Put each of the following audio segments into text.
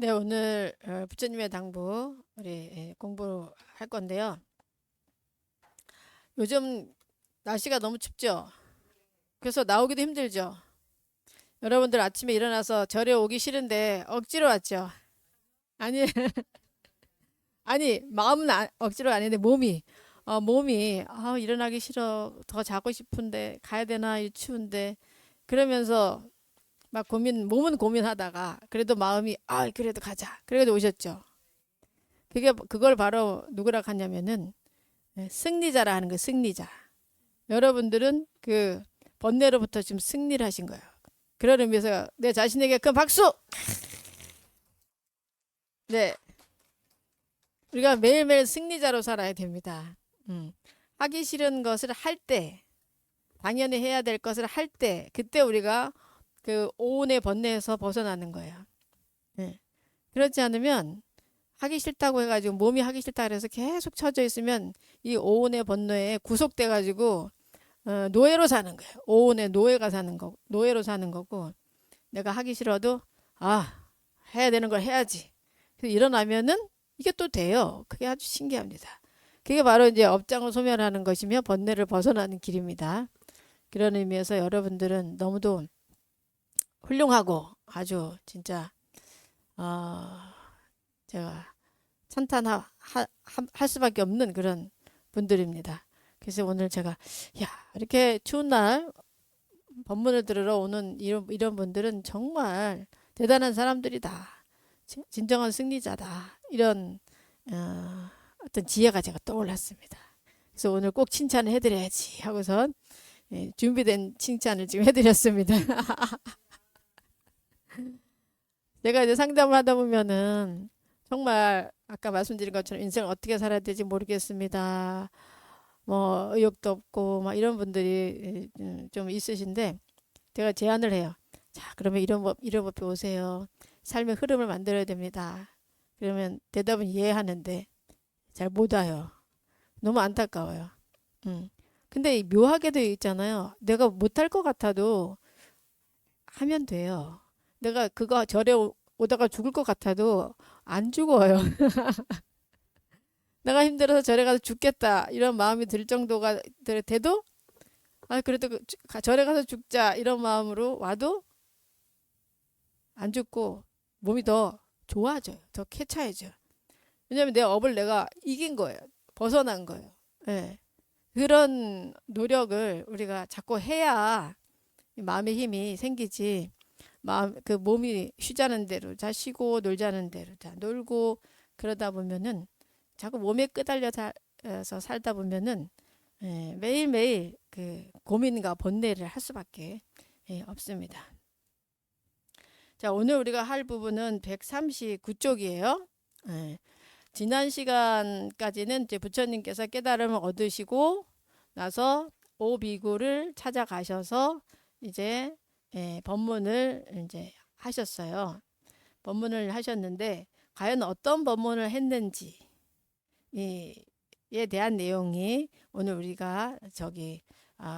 네, 오늘 부처님의 당부 우리 공부할 건데요. 요즘 날씨가 너무 춥죠. 그래서 나오기도 힘들죠. 여러분들 아침에 일어나서 절에 오기 싫은데 억지로 왔죠. 아니, 아니 마음은 억지로 아닌데 몸이 일어나기 싫어. 더 자고 싶은데 가야 되나 이 추운데 그러면서 막 몸은 고민하다가 그래도 마음이 그래도 가자. 그래도 오셨죠. 그걸 바로 누구라 하냐면은 승리자라 하는 거예요. 승리자. 여러분들은 그 번뇌로부터 지금 승리를 하신 거예요. 그런 의미에서 내 자신에게 큰 박수! 네. 우리가 매일매일 승리자로 살아야 됩니다. 음. 하기 싫은 것을 할 때, 당연히 해야 될 것을 할 때, 그때 우리가 그 오온의 번뇌에서 벗어나는 거예요. 네. 그렇지 않으면 하기 싫다고 해가지고 몸이 하기 싫다 그래서 계속 처져 있으면 이 오온의 번뇌에 구속돼 가지고 노예로 사는 거예요. 오온의 노예가 사는 거, 노예로 사는 거고, 내가 하기 싫어도, 해야 되는 걸 해야지. 그래서 일어나면은 이게 또 돼요. 그게 아주 신기합니다. 그게 바로 이제 업장을 소멸하는 것이며 번뇌를 벗어나는 길입니다. 그런 의미에서 여러분들은 너무도 훌륭하고 아주 진짜, 어, 제가 할 수밖에 없는 그런 분들입니다. 그래서 오늘 제가, 이렇게 추운 날 법문을 들으러 오는 이런 분들은 정말 대단한 사람들이다. 진정한 승리자다. 이런 어떤 지혜가 제가 떠올랐습니다. 그래서 오늘 꼭 칭찬을 해드려야지 하고선 준비된 칭찬을 지금 해드렸습니다. 제가 이제 상담을 하다 보면은 정말 아까 말씀드린 것처럼 인생을 어떻게 살아야 될지 모르겠습니다. 뭐 의욕도 없고 막 이런 분들이 좀 있으신데 제가 제안을 해요. 자, 그러면 이런 법 배우세요. 삶의 흐름을 만들어야 됩니다. 그러면 대답은 이해하는데 잘 못 와요. 너무 안타까워요. 음. 근데 묘하게도 있잖아요. 내가 못할 것 같아도 하면 돼요. 내가 그거 절에 오다가 죽을 것 같아도 안 죽어요. 내가 힘들어서 절에 가서 죽겠다 이런 마음이 들 정도가 돼도 그래도 절에 가서 죽자 이런 마음으로 와도 안 죽고 몸이 더 좋아져요. 더 쾌차해져요. 왜냐면 내 업을 내가 이긴 거예요. 벗어난 거예요. 예. 그런 노력을 우리가 자꾸 해야 마음의 힘이 생기지. 그 몸이 쉬자는 대로 자 쉬고 놀자는 대로 자 놀고 그러다 보면은 자꾸 몸에 끄달려서 살다 보면은 매일매일 그 고민과 번뇌를 할 수밖에 없습니다. 자, 오늘 우리가 할 부분은 139쪽이에요. 지난 시간까지는 이제 부처님께서 깨달음을 얻으시고 나서 오비구를 찾아가셔서 이제 법문을 이제 하셨어요. 법문을 하셨는데 과연 어떤 법문을 했는지 에 대한 내용이 오늘 우리가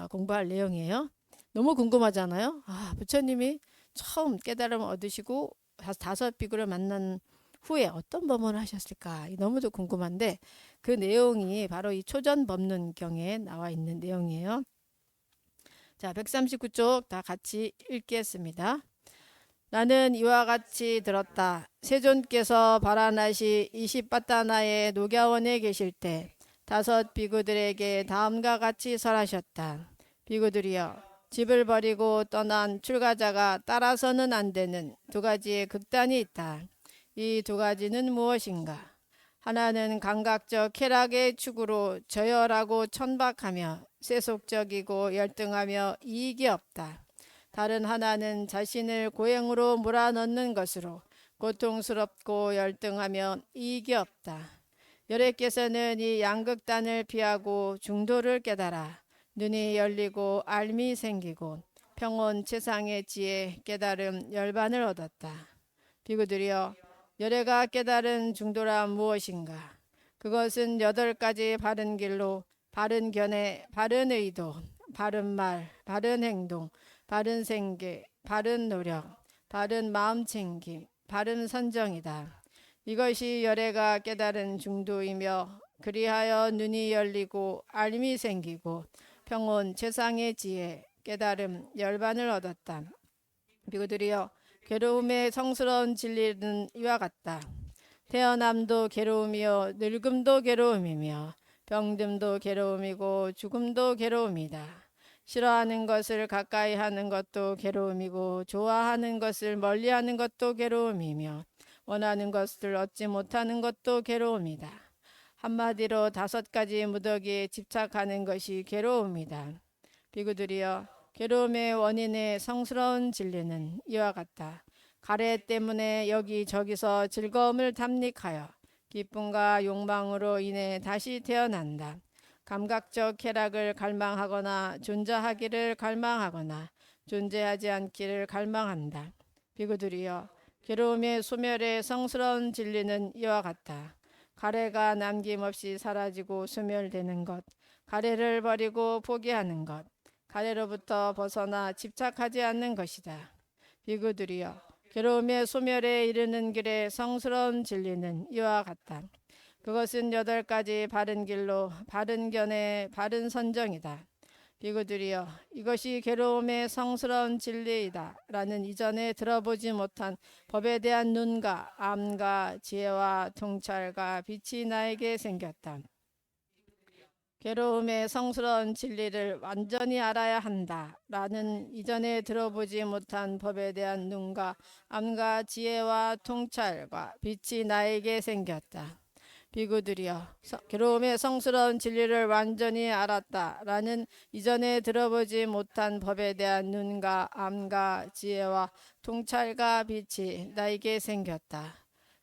공부할 내용이에요. 너무 궁금하잖아요. 부처님이 처음 깨달음을 얻으시고 다섯 비구를 만난 후에 어떤 법문을 하셨을까? 너무도 궁금한데 그 내용이 바로 이 초전법문경에 나와 있는 내용이에요. 자, 139쪽 다 같이 읽겠습니다. 나는 이와 같이 들었다. 세존께서 바라나시 이십바타나의 녹야원에 계실 때 다섯 비구들에게 다음과 같이 설하셨다. 비구들이여, 집을 버리고 떠난 출가자가 따라서는 안 되는 두 가지의 극단이 있다. 이 두 가지는 무엇인가? 하나는 감각적 쾌락의 축으로 저열하고 천박하며 세속적이고 열등하며 이익이 없다. 다른 하나는 자신을 고행으로 몰아넣는 것으로 고통스럽고 열등하며 이익이 없다. 열애께서는 이 양극단을 피하고 중도를 깨달아 눈이 열리고 알미 생기고 평온 최상의 지혜 깨달음 열반을 얻었다. 비구들이여, 열애가 깨달은 중도란 무엇인가? 그것은 8가지 바른 길로 바른 견해, 바른 의도, 바른 말, 바른 행동, 바른 생계, 바른 노력, 바른 마음 챙김, 바른 선정이다. 이것이 열애가 깨달은 중도이며 그리하여 눈이 열리고 알미 생기고 평온 최상의 지혜 깨달음 열반을 얻었다. 비구들이여 괴로움의 성스러운 진리는 이와 같다. 태어남도 괴로움이요 늙음도 괴로움이며 병듦도 괴로움이고 죽음도 괴로움이다. 싫어하는 것을 가까이 하는 것도 괴로움이고 좋아하는 것을 멀리하는 것도 괴로움이며 원하는 것을 얻지 못하는 것도 괴로움이다. 한마디로 5가지 무더기에 집착하는 것이 괴로움이다. 비구들이여 괴로움의 원인의 성스러운 진리는 이와 같다. 가래 때문에 여기저기서 즐거움을 탐닉하여 기쁨과 욕망으로 인해 다시 태어난다. 감각적 쾌락을 갈망하거나 존재하기를 갈망하거나 존재하지 않기를 갈망한다. 비구들이여 괴로움의 소멸의 성스러운 진리는 이와 같다. 가래가 남김없이 사라지고 소멸되는 것, 가래를 버리고 포기하는 것, 가래로부터 벗어나 집착하지 않는 것이다. 비구들이여 괴로움의 소멸에 이르는 길의 성스러운 진리는 이와 같다. 그것은 8가지 바른 길로 바른 견해 바른 선정이다. 비구들이여 이것이 괴로움의 성스러운 진리이다 라는 이전에 들어보지 못한 법에 대한 눈과 암과 지혜와 통찰과 빛이 나에게 생겼다. 괴로움의 성스러운 진리를 완전히 알아야 한다 라는 이전에 들어보지 못한 법에 대한 눈과 암과 지혜와 통찰과 빛이 나에게 생겼다. 비구들이여 괴로움의 성스러운 진리를 완전히 알았다 라는 이전에 들어보지 못한 법에 대한 눈과 암과 지혜와 통찰과 빛이 나에게 생겼다.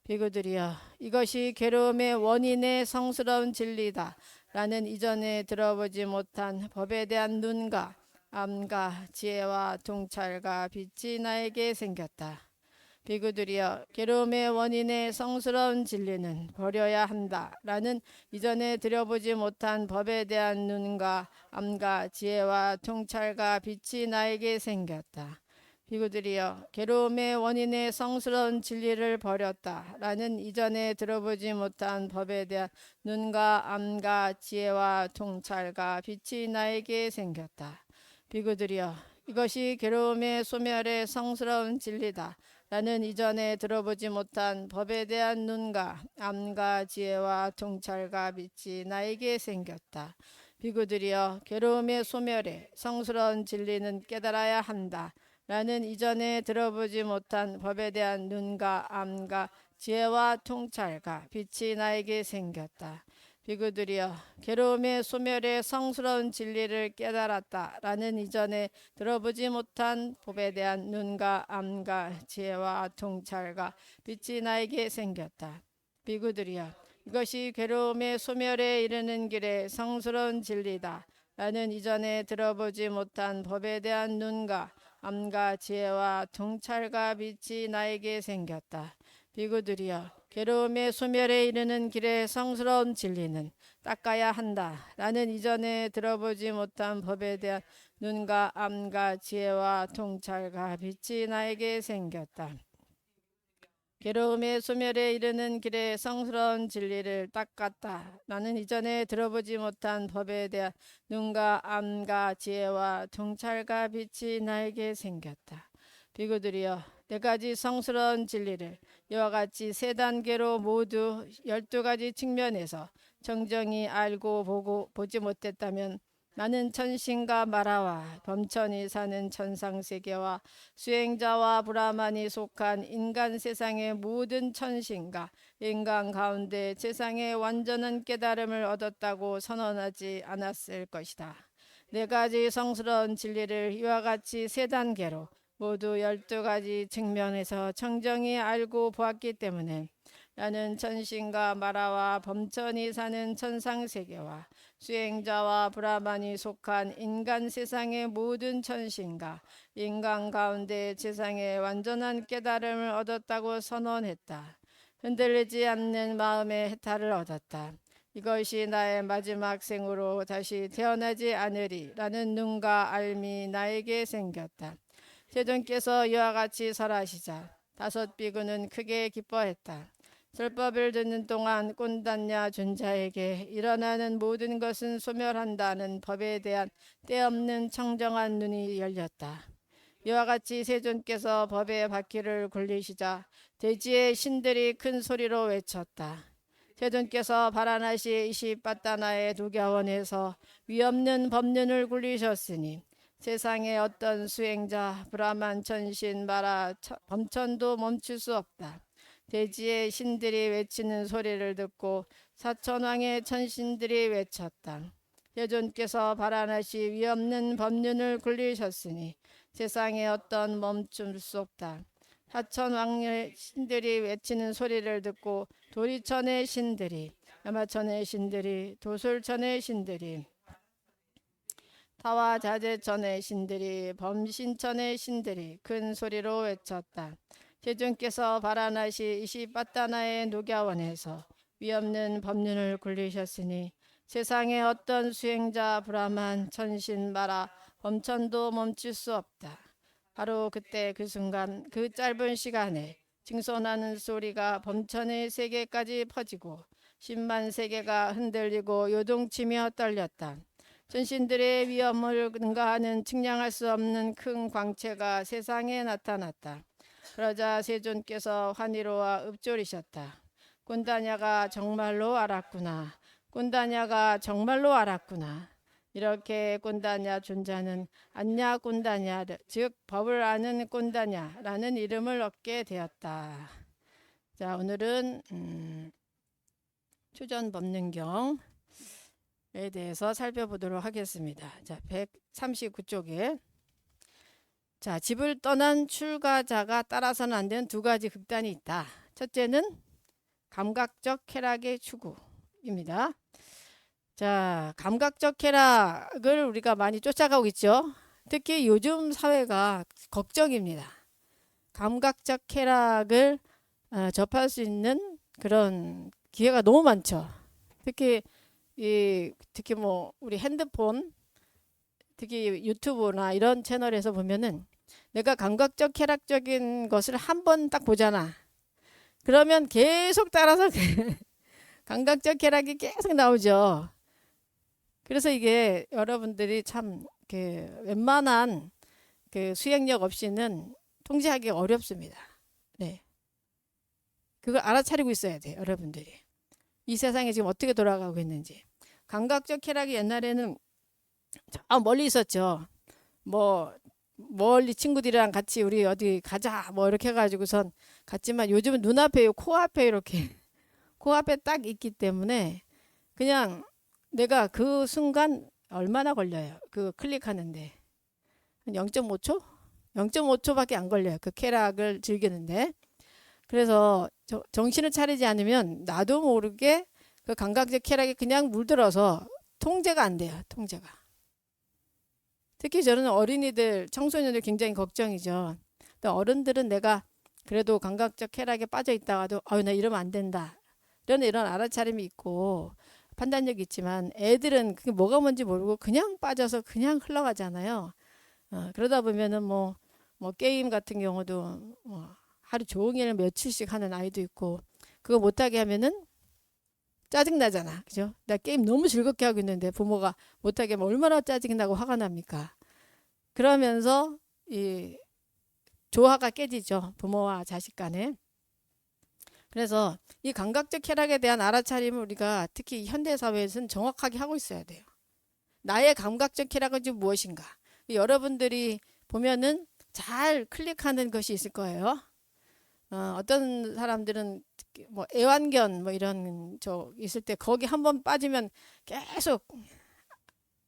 비구들이여 이것이 괴로움의 원인의 성스러운 진리다 라는 이전에 들어보지 못한 법에 대한 눈과 암과 지혜와 통찰과 빛이 나에게 생겼다. 비구들이여 괴로움의 원인의 성스러운 진리는 버려야 한다 라는 이전에 들어보지 못한 법에 대한 눈과 암과 지혜와 통찰과 빛이 나에게 생겼다. 비구들이여 괴로움의 원인의 성스러운 진리를 버렸다 라는 이전에 들어보지 못한 법에 대한 눈과 암과 지혜와 통찰과 빛이 나에게 생겼다. 비구들이여 이것이 괴로움의 소멸의 성스러운 진리다 라는 이전에 들어보지 못한 법에 대한 눈과 암과 지혜와 통찰과 빛이 나에게 생겼다. 비구들이여 괴로움의 소멸의 성스러운 진리는 깨달아야 한다 라는 이전에 들어보지 못한 법에 대한 눈과 암과 지혜와 통찰과 빛이 나에게 생겼다. 비구들이여 괴로움의 소멸의 성스러운 진리를 깨달았다 라는 이전에 들어보지 못한 법에 대한 눈과 암과 지혜와 통찰과 빛이 나에게 생겼다. 비구들이여 이것이 괴로움의 소멸에 이르는 길의 성스러운 진리다 라는 이전에 들어보지 못한 법에 대한 눈과 암과 지혜와 통찰과 빛이 나에게 생겼다. 비구들이여 괴로움의 소멸에 이르는 길의 성스러운 진리는 닦아야 한다 라는 이전에 들어보지 못한 법에 대한 눈과 암과 지혜와 통찰과 빛이 나에게 생겼다. 괴로움의 소멸에 이르는 길의 성스러운 진리를 닦았다 라는 이전에 들어보지 못한 법에 대한 눈과 암과 지혜와 통찰과 빛이 나에게 생겼다. 비구들이여 4가지 성스러운 진리를 이와 같이 3단계로 모두 12가지 측면에서 정정히 알고 보지 못했다면 나는 천신과 마라와 범천이 사는 천상세계와 수행자와 브라만이 속한 인간 세상의 모든 천신과 인간 가운데 세상의 완전한 깨달음을 얻었다고 선언하지 않았을 것이다. 4가지 성스러운 진리를 이와 같이 3단계로 모두 12가지 측면에서 청정히 알고 보았기 때문에 나는 천신과 마라와 범천이 사는 천상세계와 수행자와 브라만이 속한 인간 세상의 모든 천신과 인간 가운데 세상의 완전한 깨달음을 얻었다고 선언했다. 흔들리지 않는 마음의 해탈을 얻었다. 이것이 나의 마지막 생으로 다시 태어나지 않으리 라는 눈과 알미 나에게 생겼다. 세존께서 이와 같이 설하시자 다섯 비구는 크게 기뻐했다. 설법을 듣는 동안 꼰단냐 존자에게 일어나는 모든 것은 소멸한다는 법에 대한 때없는 청정한 눈이 열렸다. 이와 같이 세존께서 법의 바퀴를 굴리시자 대지의 신들이 큰 소리로 외쳤다. 세존께서 바라나시 이시빠따나의 두갸원에서 위없는 법륜을 굴리셨으니 세상의 어떤 수행자 브라만 천신 마라 범천도 멈출 수 없다. 대지의 신들이 외치는 소리를 듣고 사천왕의 천신들이 외쳤다. 세존께서 바라나시 위없는 법륜을 굴리셨으니 세상에 어떤 멈출 수 없다. 사천왕의 신들이 외치는 소리를 듣고 도리천의 신들이, 야마천의 신들이, 도술천의 신들이, 타와자재천의 신들이, 범신천의 신들이 큰 소리로 외쳤다. 세존께서 바라나시 이시빠따나의 녹야원에서 위없는 법륜을 굴리셨으니 세상에 어떤 수행자 브라만 천신 마라 범천도 멈출 수 없다. 바로 그때 그 순간 그 짧은 시간에 징손하는 소리가 범천의 세계까지 퍼지고 10만 세계가 흔들리고 요동치며 떨렸다. 천신들의 위엄을 능가하는 측량할 수 없는 큰 광채가 세상에 나타났다. 그러자 세존께서 환희로와 읊조리셨다. 꼰다냐가 정말로 알았구나. 꼰다냐가 정말로 알았구나. 이렇게 꼰다냐 존자는 안냐 꼰다냐, 즉 법을 아는 꼰다냐라는 이름을 얻게 되었다. 자, 오늘은 추전법륜경에 대해서 살펴보도록 하겠습니다. 자, 139쪽에 자, 집을 떠난 출가자가 따라서는 안 되는 두 가지 극단이 있다. 첫째는 감각적 쾌락의 추구입니다. 자, 감각적 쾌락을 우리가 많이 쫓아가고 있죠. 특히 요즘 사회가 걱정입니다. 감각적 쾌락을 접할 수 있는 그런 기회가 너무 많죠. 특히 뭐 우리 핸드폰, 특히 유튜브나 이런 채널에서 보면은 내가 감각적 쾌락적인 것을 한 번 딱 보잖아. 그러면 계속 따라서 감각적 쾌락이 계속 나오죠. 그래서 이게 여러분들이 참 웬만한 수행력 없이는 통제하기 어렵습니다. 네, 그걸 알아차리고 있어야 돼요, 여러분들이. 이 세상에 지금 어떻게 돌아가고 있는지. 감각적 쾌락이 옛날에는 저 멀리 있었죠. 뭐 멀리 친구들이랑 같이 우리 어디 가자 뭐 이렇게 해가지고선 갔지만 요즘은 눈앞에요, 코앞에 이렇게 코앞에 딱 있기 때문에 그냥 내가 그 순간 얼마나 걸려요? 그 클릭하는데 0.5초? 0.5초밖에 안 걸려요. 그 쾌락을 즐기는데. 그래서 정신을 차리지 않으면 나도 모르게 그 감각적 쾌락이 그냥 물들어서 통제가 안 돼요. 통제가. 특히 저는 어린이들, 청소년들 굉장히 걱정이죠. 어른들은 내가 그래도 감각적 쾌락에 빠져 있다가도 나 이러면 안 된다. 이런 알아차림이 있고 판단력이 있지만 애들은 그게 뭐가 뭔지 모르고 그냥 빠져서 그냥 흘러가잖아요. 그러다 보면은 뭐 게임 같은 경우도 하루 종일 며칠씩 하는 아이도 있고 그거 못하게 하면은 짜증나잖아. 그죠? 나 게임 너무 즐겁게 하고 있는데 부모가 못하게 하면 얼마나 짜증나고 화가 납니까? 그러면서 이 조화가 깨지죠. 부모와 자식 간에. 그래서 이 감각적 쾌락에 대한 알아차림을 우리가 특히 현대사회에서는 정확하게 하고 있어야 돼요. 나의 감각적 쾌락은 지금 무엇인가? 여러분들이 보면은 잘 클릭하는 것이 있을 거예요. 어떤 사람들은 뭐 애완견 뭐 이런 있을 때 거기 한번 빠지면 계속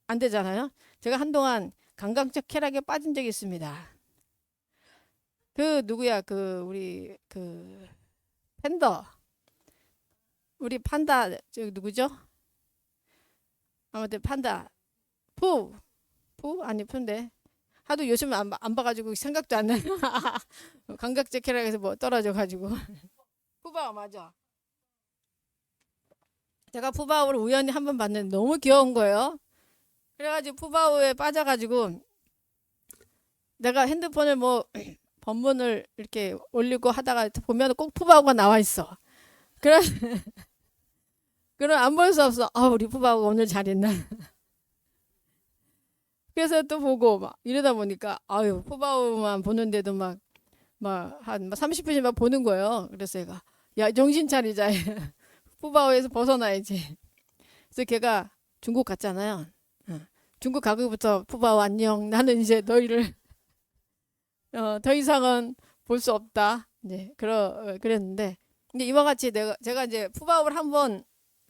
안 되잖아요. 제가 한동안 감각적 쾌락에 빠진 적이 있습니다. 누구야? 우리 팬더. 우리 판다 누구죠? 아무튼 판다. 푸 아니 푸인데 하도 요즘 안 봐가지고 생각도 안 나요. 감각적 쾌락에서 뭐 떨어져가지고. 푸바오 맞아. 제가 푸바오를 우연히 한번 봤는데 너무 귀여운 거예요. 그래가지고 푸바오에 빠져가지고 내가 핸드폰을 뭐 법문을 이렇게 올리고 하다가 보면 꼭 푸바오가 나와 있어. 그럼 그럼 안 볼 수 없어. 아, 우리 푸바오가 오늘 잘했나? 그래서 또 보고 막 이러다 보니까 아유 푸바오만 보는데도 막한 30분씩 막 보는 거예요. 그래서 얘가 야 정신 차리자. 푸바오에서 벗어나야지. 그래서 걔가 중국 갔잖아요. 어, 중국 가고부터 푸바오 안녕. 나는 이제 너희를 더 이상은 볼 수 없다. 이제 그랬는데 근데 이와 같이 제가 이제 푸바오를 한번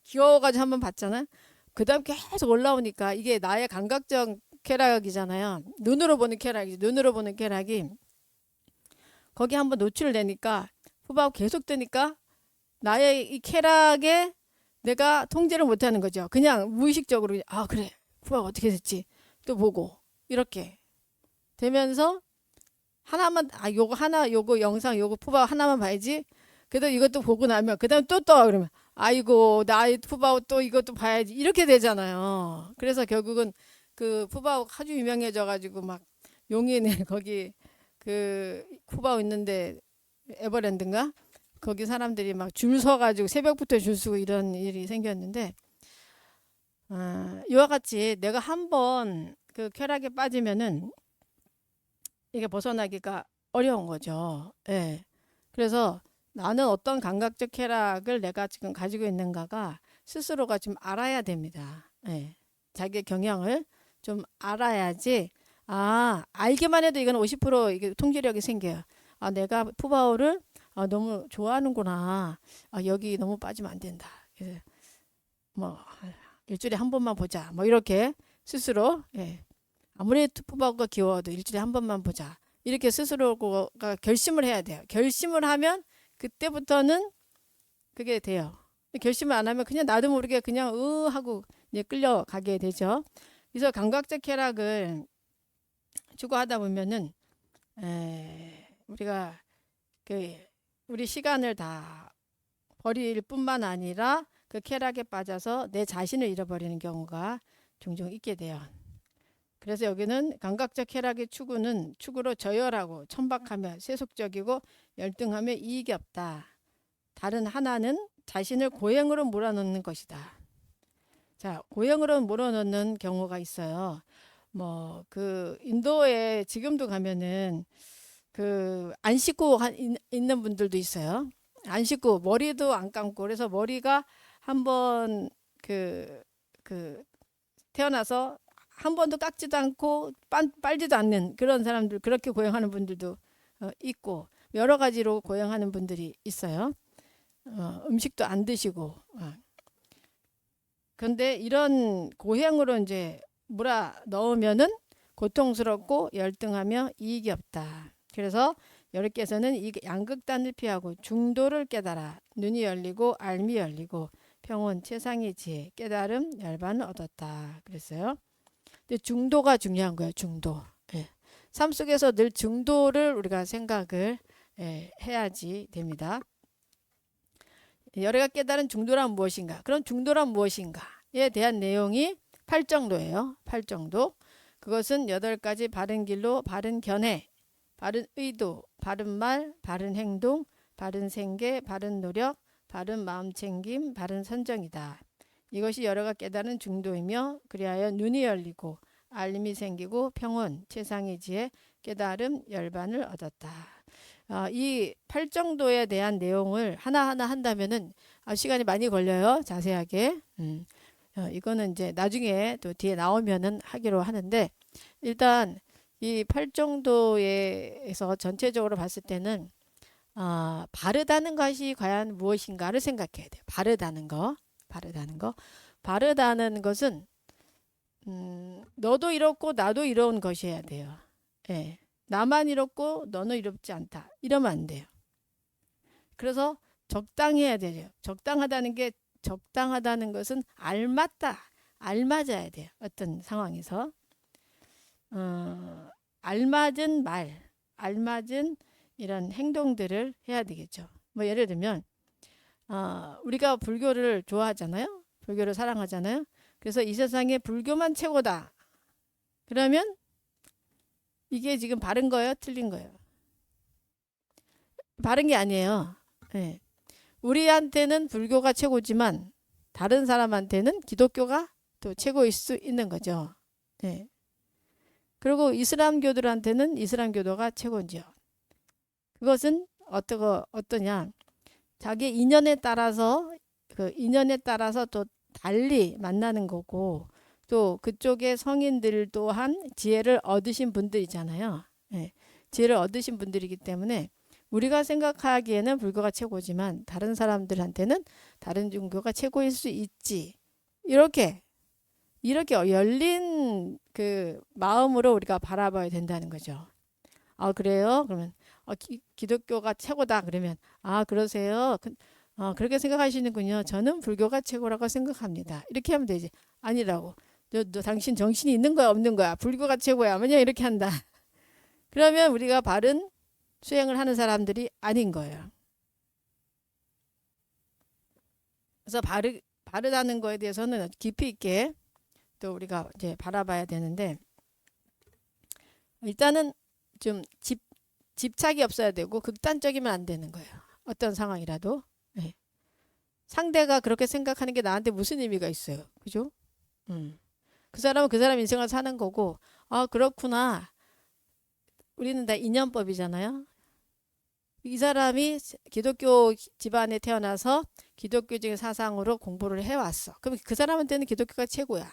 귀여워가지고 한번 봤잖아요. 그다음 계속 올라오니까 이게 나의 감각적 쾌락이잖아요. 눈으로 보는 쾌락이지. 눈으로 보는 쾌락이 거기 한번 노출되니까 푸바오 계속 뜨니까 나의 이 쾌락에 내가 통제를 못하는 거죠. 그냥 무의식적으로 아 그래 푸바오 어떻게 됐지 또 보고 이렇게 되면서 하나만 요거 하나 요거 영상 요거 푸바오 하나만 봐야지. 그래도 이것도 보고 나면 그다음 또 그러면 아이고 나의 푸바오 또 이것도 봐야지 이렇게 되잖아요. 그래서 결국은 그 푸바오 아주 유명해져 가지고 막 용인에 거기 그 푸바오 있는데 에버랜드인가 거기 사람들이 막 줄 서가지고 새벽부터 줄 서고 이런 일이 생겼는데 이와 같이 내가 한번 그 쾌락에 빠지면은 이게 벗어나기가 어려운 거죠. 예. 그래서 나는 어떤 감각적 쾌락을 내가 지금 가지고 있는가가 스스로가 좀 알아야 됩니다. 예. 자기의 경향을 좀 알아야지. 알기만 해도 이건 50% 이게 통제력이 생겨요. 내가 푸바오를 너무 좋아하는구나. 여기 너무 빠지면 안 된다. 그래서 뭐 일주일에 한 번만 보자. 뭐 이렇게 스스로 예. 아무리 푸바오가 귀여워도 일주일에 한 번만 보자. 이렇게 스스로가 결심을 해야 돼요. 결심을 하면 그때부터는 그게 돼요. 결심을 안 하면 그냥 나도 모르게 그냥 하고 이제 끌려가게 되죠. 그래서 감각적 쾌락을 추구하다 보면은 우리가 우리 시간을 다 버릴 뿐만 아니라 그 쾌락에 빠져서 내 자신을 잃어버리는 경우가 종종 있게 돼요. 그래서 여기는 감각적 쾌락의 추구로 저열하고 천박하며 세속적이고 열등하며 이익이 없다. 다른 하나는 자신을 고행으로 몰아넣는 것이다. 자, 고행으로 몰아넣는 경우가 있어요. 뭐 그 인도에 지금도 가면은 그 안 씻고 있는 분들도 있어요. 안 씻고 머리도 안 감고 그래서 머리가 한번 그 태어나서 한 번도 깎지도 않고 빨지도 않는 그런 사람들 그렇게 고행하는 분들도 있고 여러 가지로 고행하는 분들이 있어요. 음식도 안 드시고. 그런데 이런 고행으로 이제 몰아 넣으면은 고통스럽고 열등하며 이익이 없다. 그래서 여러께서는 이 양극단을 피하고 중도를 깨달아 눈이 열리고 알미 열리고 평온 최상의 지혜 깨달음 열반을 얻었다. 그랬어요. 근데 중도가 중요한 거예요. 중도. 예. 삶 속에서 늘 중도를 우리가 생각을 해야지 됩니다. 열애가 깨달은 중도란 무엇인가? 그럼 중도란 무엇인가에 대한 내용이 8정도예요. 8정도. 그것은 8가지 바른 길로 바른 견해, 바른 의도, 바른 말, 바른 행동, 바른 생계, 바른 노력, 바른 마음챙김, 바른 선정이다. 이것이 열애가 깨달은 중도이며 그리하여 눈이 열리고 알림이 생기고 평온, 최상의 지혜, 깨달음, 열반을 얻었다. 이 8정도에 대한 내용을 하나하나 한다면은 시간이 많이 걸려요. 자세하게. 이거는 이제 나중에 또 뒤에 나오면은 하기로 하는데 일단 이 8정도에서 전체적으로 봤을 때는 바르다는 것이 과연 무엇인가를 생각해야 돼요. 바르다는 것은 너도 이렇고 나도 이런 것이어야 돼요. 예. 나만 이렇고 너는 이롭지 않다. 이러면 안 돼요. 그래서 적당히 해야 돼요. 적당하다는 것은 알맞아야 돼요. 어떤 상황에서 알맞은 말, 알맞은 이런 행동들을 해야 되겠죠. 뭐 예를 들면 우리가 불교를 좋아하잖아요. 불교를 사랑하잖아요. 그래서 이 세상에 불교만 최고다. 그러면 이게 지금 바른 거예요? 틀린 거예요? 바른 게 아니에요. 예. 우리한테는 불교가 최고지만 다른 사람한테는 기독교가 또 최고일 수 있는 거죠. 예. 그리고 이슬람교들한테는 이슬람교도가 최고죠. 그것은 어떠냐? 자기 인연에 따라서 또 달리 만나는 거고, 또 그쪽의 성인들 또한 지혜를 얻으신 분들이잖아요. 예. 지혜를 얻으신 분들이기 때문에 우리가 생각하기에는 불교가 최고지만 다른 사람들한테는 다른 종교가 최고일 수 있지. 이렇게 열린 그 마음으로 우리가 바라봐야 된다는 거죠. 아, 그래요? 그러면 기독교가 최고다. 그러면 그러세요? 그렇게 생각하시는군요. 저는 불교가 최고라고 생각합니다. 이렇게 하면 되지. 아니라고. 너 당신 정신이 있는 거야, 없는 거야? 불교가 최고야. 뭐냐 이렇게 한다. 그러면 우리가 바른 수행을 하는 사람들이 아닌 거예요. 그래서 바르다는 거에 대해서는 깊이 있게 또 우리가 이제 바라봐야 되는데, 일단은 좀 집착이 없어야 되고 극단적이면 안 되는 거예요. 어떤 상황이라도. 네. 상대가 그렇게 생각하는 게 나한테 무슨 의미가 있어요. 그죠? 그 사람은 그 사람 인생을 사는 거고, 그렇구나. 우리는 다 인연법이잖아요. 이 사람이 기독교 집안에 태어나서 기독교적인 사상으로 공부를 해왔어. 그럼 그 사람한테는 기독교가 최고야.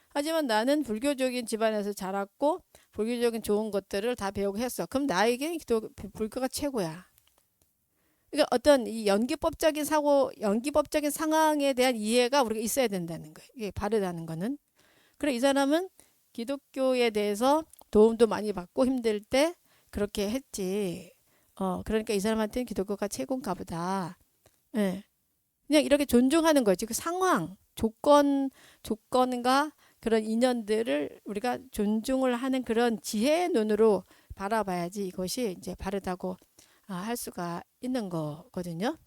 하지만 나는 불교적인 집안에서 자랐고 불교적인 좋은 것들을 다 배우고 했어. 그럼 나에게 불교가 최고야. 그러니까 어떤 이 연기법적인 상황에 대한 이해가 우리가 있어야 된다는 거예요. 이게 바르다는 거는. 그래, 이 사람은 기독교에 대해서 도움도 많이 받고 힘들 때 그렇게 했지. 그러니까 이 사람한테는 기독교가 최고인가 보다. 예. 그냥 이렇게 존중하는 거지. 그 상황, 조건과 그런 인연들을 우리가 존중을 하는 그런 지혜의 눈으로 바라봐야지 이것이 이제 바르다고 할 수가 있는 거거든요.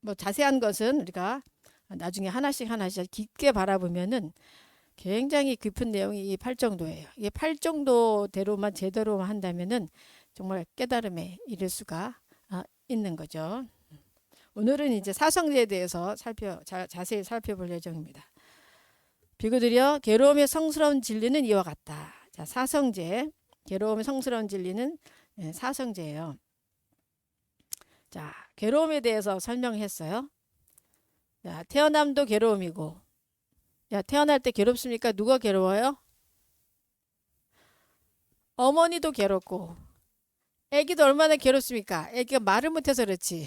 뭐 자세한 것은 우리가 나중에 하나씩 깊게 바라보면은 굉장히 깊은 내용이 이 팔정도예요. 이게 팔정도대로만 제대로만 한다면은 정말 깨달음에 이를 수가 있는 거죠. 오늘은 이제 사성제에 대해서 자세히 살펴볼 예정입니다. 비구들이여, 괴로움의 성스러운 진리는 이와 같다. 자, 사성제, 괴로움의 성스러운 진리는 사성제예요. 자, 괴로움에 대해서 설명했어요. 자, 태어남도 괴로움이고, 야, 태어날 때 괴롭습니까? 누가 괴로워요? 어머니도 괴롭고, 애기도 얼마나 괴롭습니까? 애기가 말을 못해서 그렇지.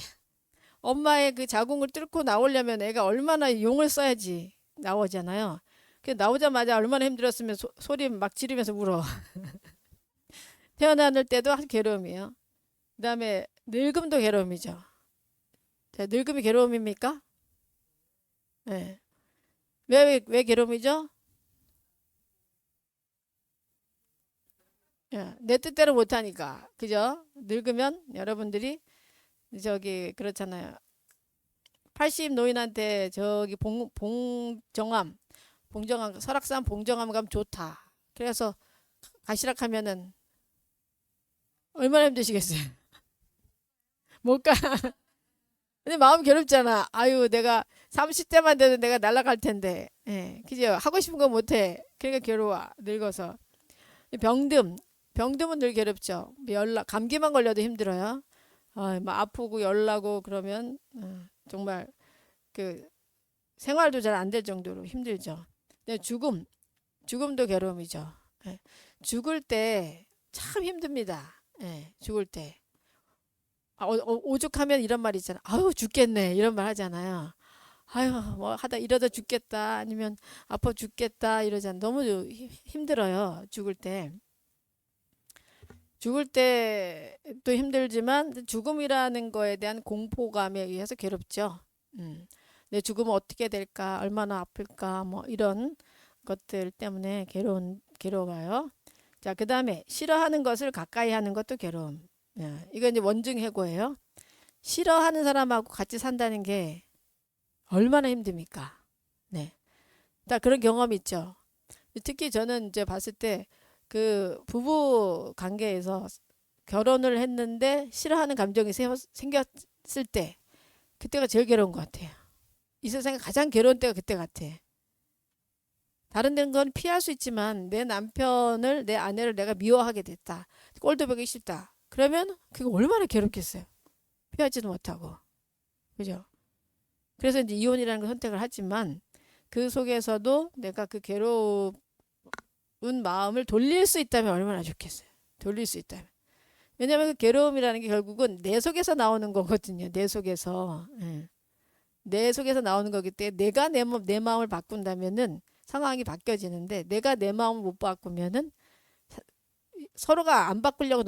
엄마의 그 자궁을 뚫고 나오려면 애가 얼마나 용을 써야지 나오잖아요. 그 나오자마자 얼마나 힘들었으면 소리 막 지르면서 울어. 태어날 때도 아주 괴로움이에요. 그 다음에 늙음도 괴로움이죠. 자, 늙음이 괴로움입니까? 네. 왜 괴로움이죠? 내 뜻대로 못하니까. 그죠? 늙으면 여러분들이 그렇잖아요. 80 노인한테 봉정암 설악산 봉정암 가면 좋다. 그래서 가시락 하면은 얼마나 힘드시겠어요? 못 가. 근데 마음 괴롭잖아. 아유, 내가 30대만 돼도 내가 날아갈 텐데. 예, 그죠? 하고 싶은 거 못해. 그러니까 괴로워. 늙어서. 병듦은 늘 괴롭죠. 감기만 걸려도 힘들어요. 막 아프고 열나고 그러면 정말 그 생활도 잘 안 될 정도로 힘들죠. 근데 죽음도 괴로움이죠. 예. 죽을 때 참 힘듭니다. 예, 죽을 때. 오죽하면 이런 말 있잖아. 아유, 죽겠네. 이런 말 하잖아요. 아유, 뭐 하다 이러다 죽겠다. 아니면 아파 죽겠다. 이러잖아. 너무 힘들어요. 죽을 때. 죽을 때도 힘들지만 죽음이라는 거에 대한 공포감에 의해서 괴롭죠. 내 죽으면 어떻게 될까? 얼마나 아플까? 뭐 이런 것들 때문에 괴로워요. 자, 그 다음에 싫어하는 것을 가까이 하는 것도 괴로움. 이건 이제 원증해고예요. 싫어하는 사람하고 같이 산다는 게 얼마나 힘듭니까? 네. 다 그런 경험이 있죠. 특히 저는 이제 봤을 때 그 부부 관계에서 결혼을 했는데 싫어하는 감정이 생겼을 때 그때가 제일 괴로운 것 같아요. 이 세상에 가장 괴로운 때가 그때 같아. 다른 데는 건 피할 수 있지만 내 남편을 내 아내를 내가 미워하게 됐다. 꼴도 보기 싫다. 그러면 그거 얼마나 괴롭겠어요. 피하지도 못하고. 그죠? 그래서 이제 이혼이라는 걸 선택을 하지만 그 속에서도 내가 그 괴로운 마음을 돌릴 수 있다면 얼마나 좋겠어요. 돌릴 수 있다면. 왜냐하면 그 괴로움이라는 게 결국은 내 속에서 나오는 거거든요. 내 속에서. 예. 내 속에서 나오는 거기 때문에 내가 내 마음을 바꾼다면은 상황이 바뀌어지는데 내가 내 마음을 못 바꾸면은 서로가 안 바꾸려고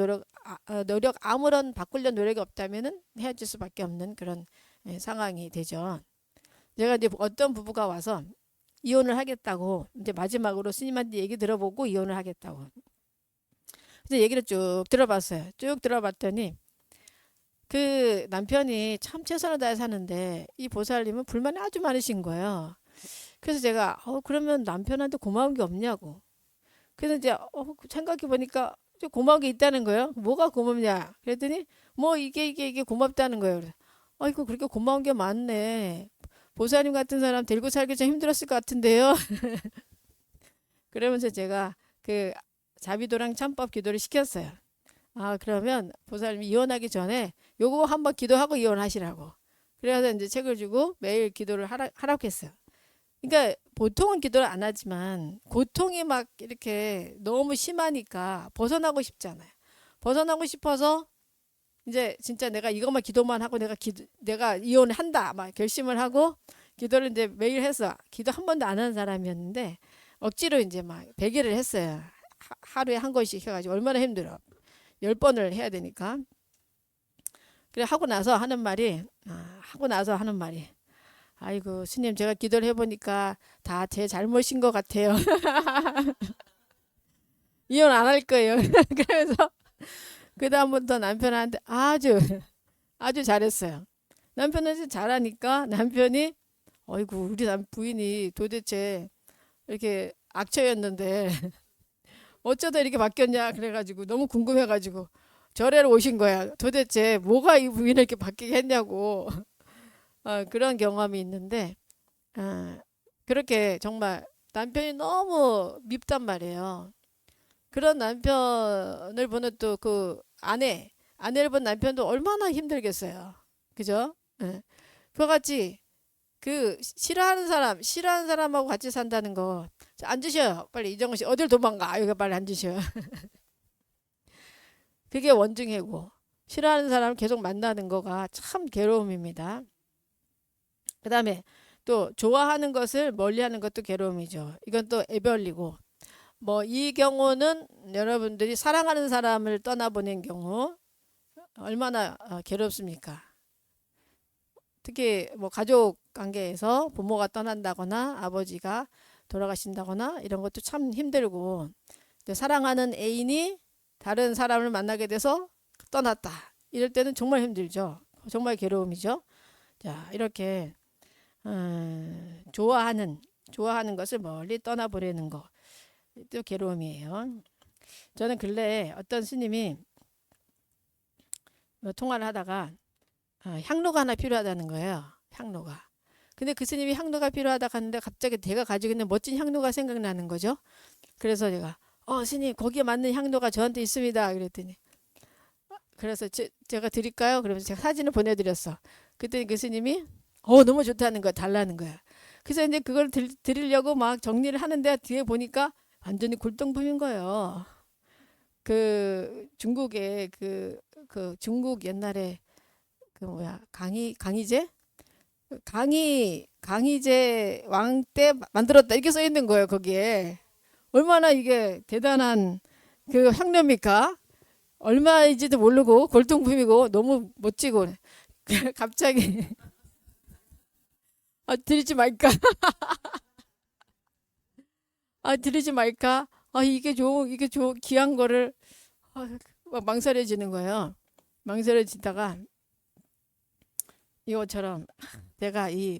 아무런 바꾸려는 노력이 없다면은 헤어질 수밖에 없는 그런 상황이 되죠. 제가 이제 어떤 부부가 와서 이혼을 하겠다고 이제 마지막으로 스님한테 얘기 들어보고 이혼을 하겠다고. 그래서 얘기를 쭉 들어봤어요. 쭉 들어봤더니 그 남편이 참 최선을 다해 사는데 이 보살님은 불만이 아주 많으신 거예요. 그래서 제가 그러면 남편한테 고마운 게 없냐고. 그래서 이제 생각해 보니까 고마운 게 있다는 거예요. 뭐가 고맙냐? 그랬더니 뭐 이게 고맙다는 거예요. 그래서 아이고 그렇게 고마운 게 많네. 보살님 같은 사람 데리고 살기 좀 힘들었을 것 같은데요. 그러면서 제가 그 자비도랑 참법 기도를 시켰어요. 그러면 보살님 이혼하기 전에 요거 한번 기도하고 이혼하시라고. 그래서 이제 책을 주고 매일 기도를 하라고 했어요. 그러니까 보통은 기도를 안 하지만 고통이 막 이렇게 너무 심하니까 벗어나고 싶잖아요. 벗어나고 싶어서 이제 진짜 내가 이것만 기도만 하고 내가 이혼을 한다 막 결심을 하고 기도를 이제 매일 해서 기도 한 번도 안 하는 사람이었는데 억지로 이제 막 100일을 했어요. 하루에 한 권씩 해가지고 얼마나 힘들어. 10번을 해야 되니까. 그래 하고 나서 하는 말이 아이고 스님 제가 기도를 해보니까 다 제 잘못인 것 같아요. 이혼 안 할 거예요. 그래서 그 다음부터 남편한테 아주 잘했어요. 남편은 잘하니까 남편이 어이구 우리 부인이 도대체 이렇게 악처였는데 어쩌다 이렇게 바뀌었냐 그래가지고 너무 궁금해가지고 절에로 오신 거야. 도대체 뭐가 이 부인을 이렇게 바뀌게 했냐고. 그런 경험이 있는데 그렇게 정말 남편이 너무 밉단 말이에요. 그런 남편을 보는 또 그 아내를 본 남편도 얼마나 힘들겠어요. 그죠? 그같이 그 싫어하는 사람하고 같이 산다는 거. 자, 앉으셔요. 빨리 이정은 씨 어딜 도망가. 여기 빨리 앉으셔요. 그게 원증이고 싫어하는 사람을 계속 만나는 거가 참 괴로움입니다. 그 다음에 또 좋아하는 것을 멀리하는 것도 괴로움이죠. 이건 또 애별리고 뭐 이 경우는 여러분들이 사랑하는 사람을 떠나보낸 경우 얼마나 괴롭습니까? 특히 뭐 가족 관계에서 부모가 떠난다거나 아버지가 돌아가신다거나 이런 것도 참 힘들고 사랑하는 애인이 다른 사람을 만나게 돼서 떠났다. 이럴 때는 정말 힘들죠. 정말 괴로움이죠. 자, 이렇게 좋아하는 것을 멀리 떠나보내는 거. 또 괴로움이에요. 저는 근래에 어떤 스님이 통화를 하다가 향로가 하나 필요하다는 거예요. 향로가. 근데 그 스님이 향로가 필요하다고 하는데 갑자기 제가 가지고 있는 멋진 향로가 생각나는 거죠. 그래서 제가 스님 거기에 맞는 향로가 저한테 있습니다. 그랬더니 그래서 제가 드릴까요? 그러면서 제가 사진을 보내드렸어. 그랬더니 그 스님이 너무 좋다는 거야. 달라는 거야. 그래서 이제 그걸 드리려고 막 정리를 하는데 뒤에 보니까 완전히 골동품인 거예요. 그 중국의 그 중국 옛날에 그 뭐야 강희제 왕 때 만들었다 이렇게 써 있는 거예요. 거기에 얼마나 이게 대단한 그 향료입니까? 얼마인지도 모르고 골동품이고 너무 멋지고 갑자기 드리지 말까? 드리지 말까? 이게 귀한 거를 막 망설여지는 거예요. 망설여지다가 이것처럼 내가 이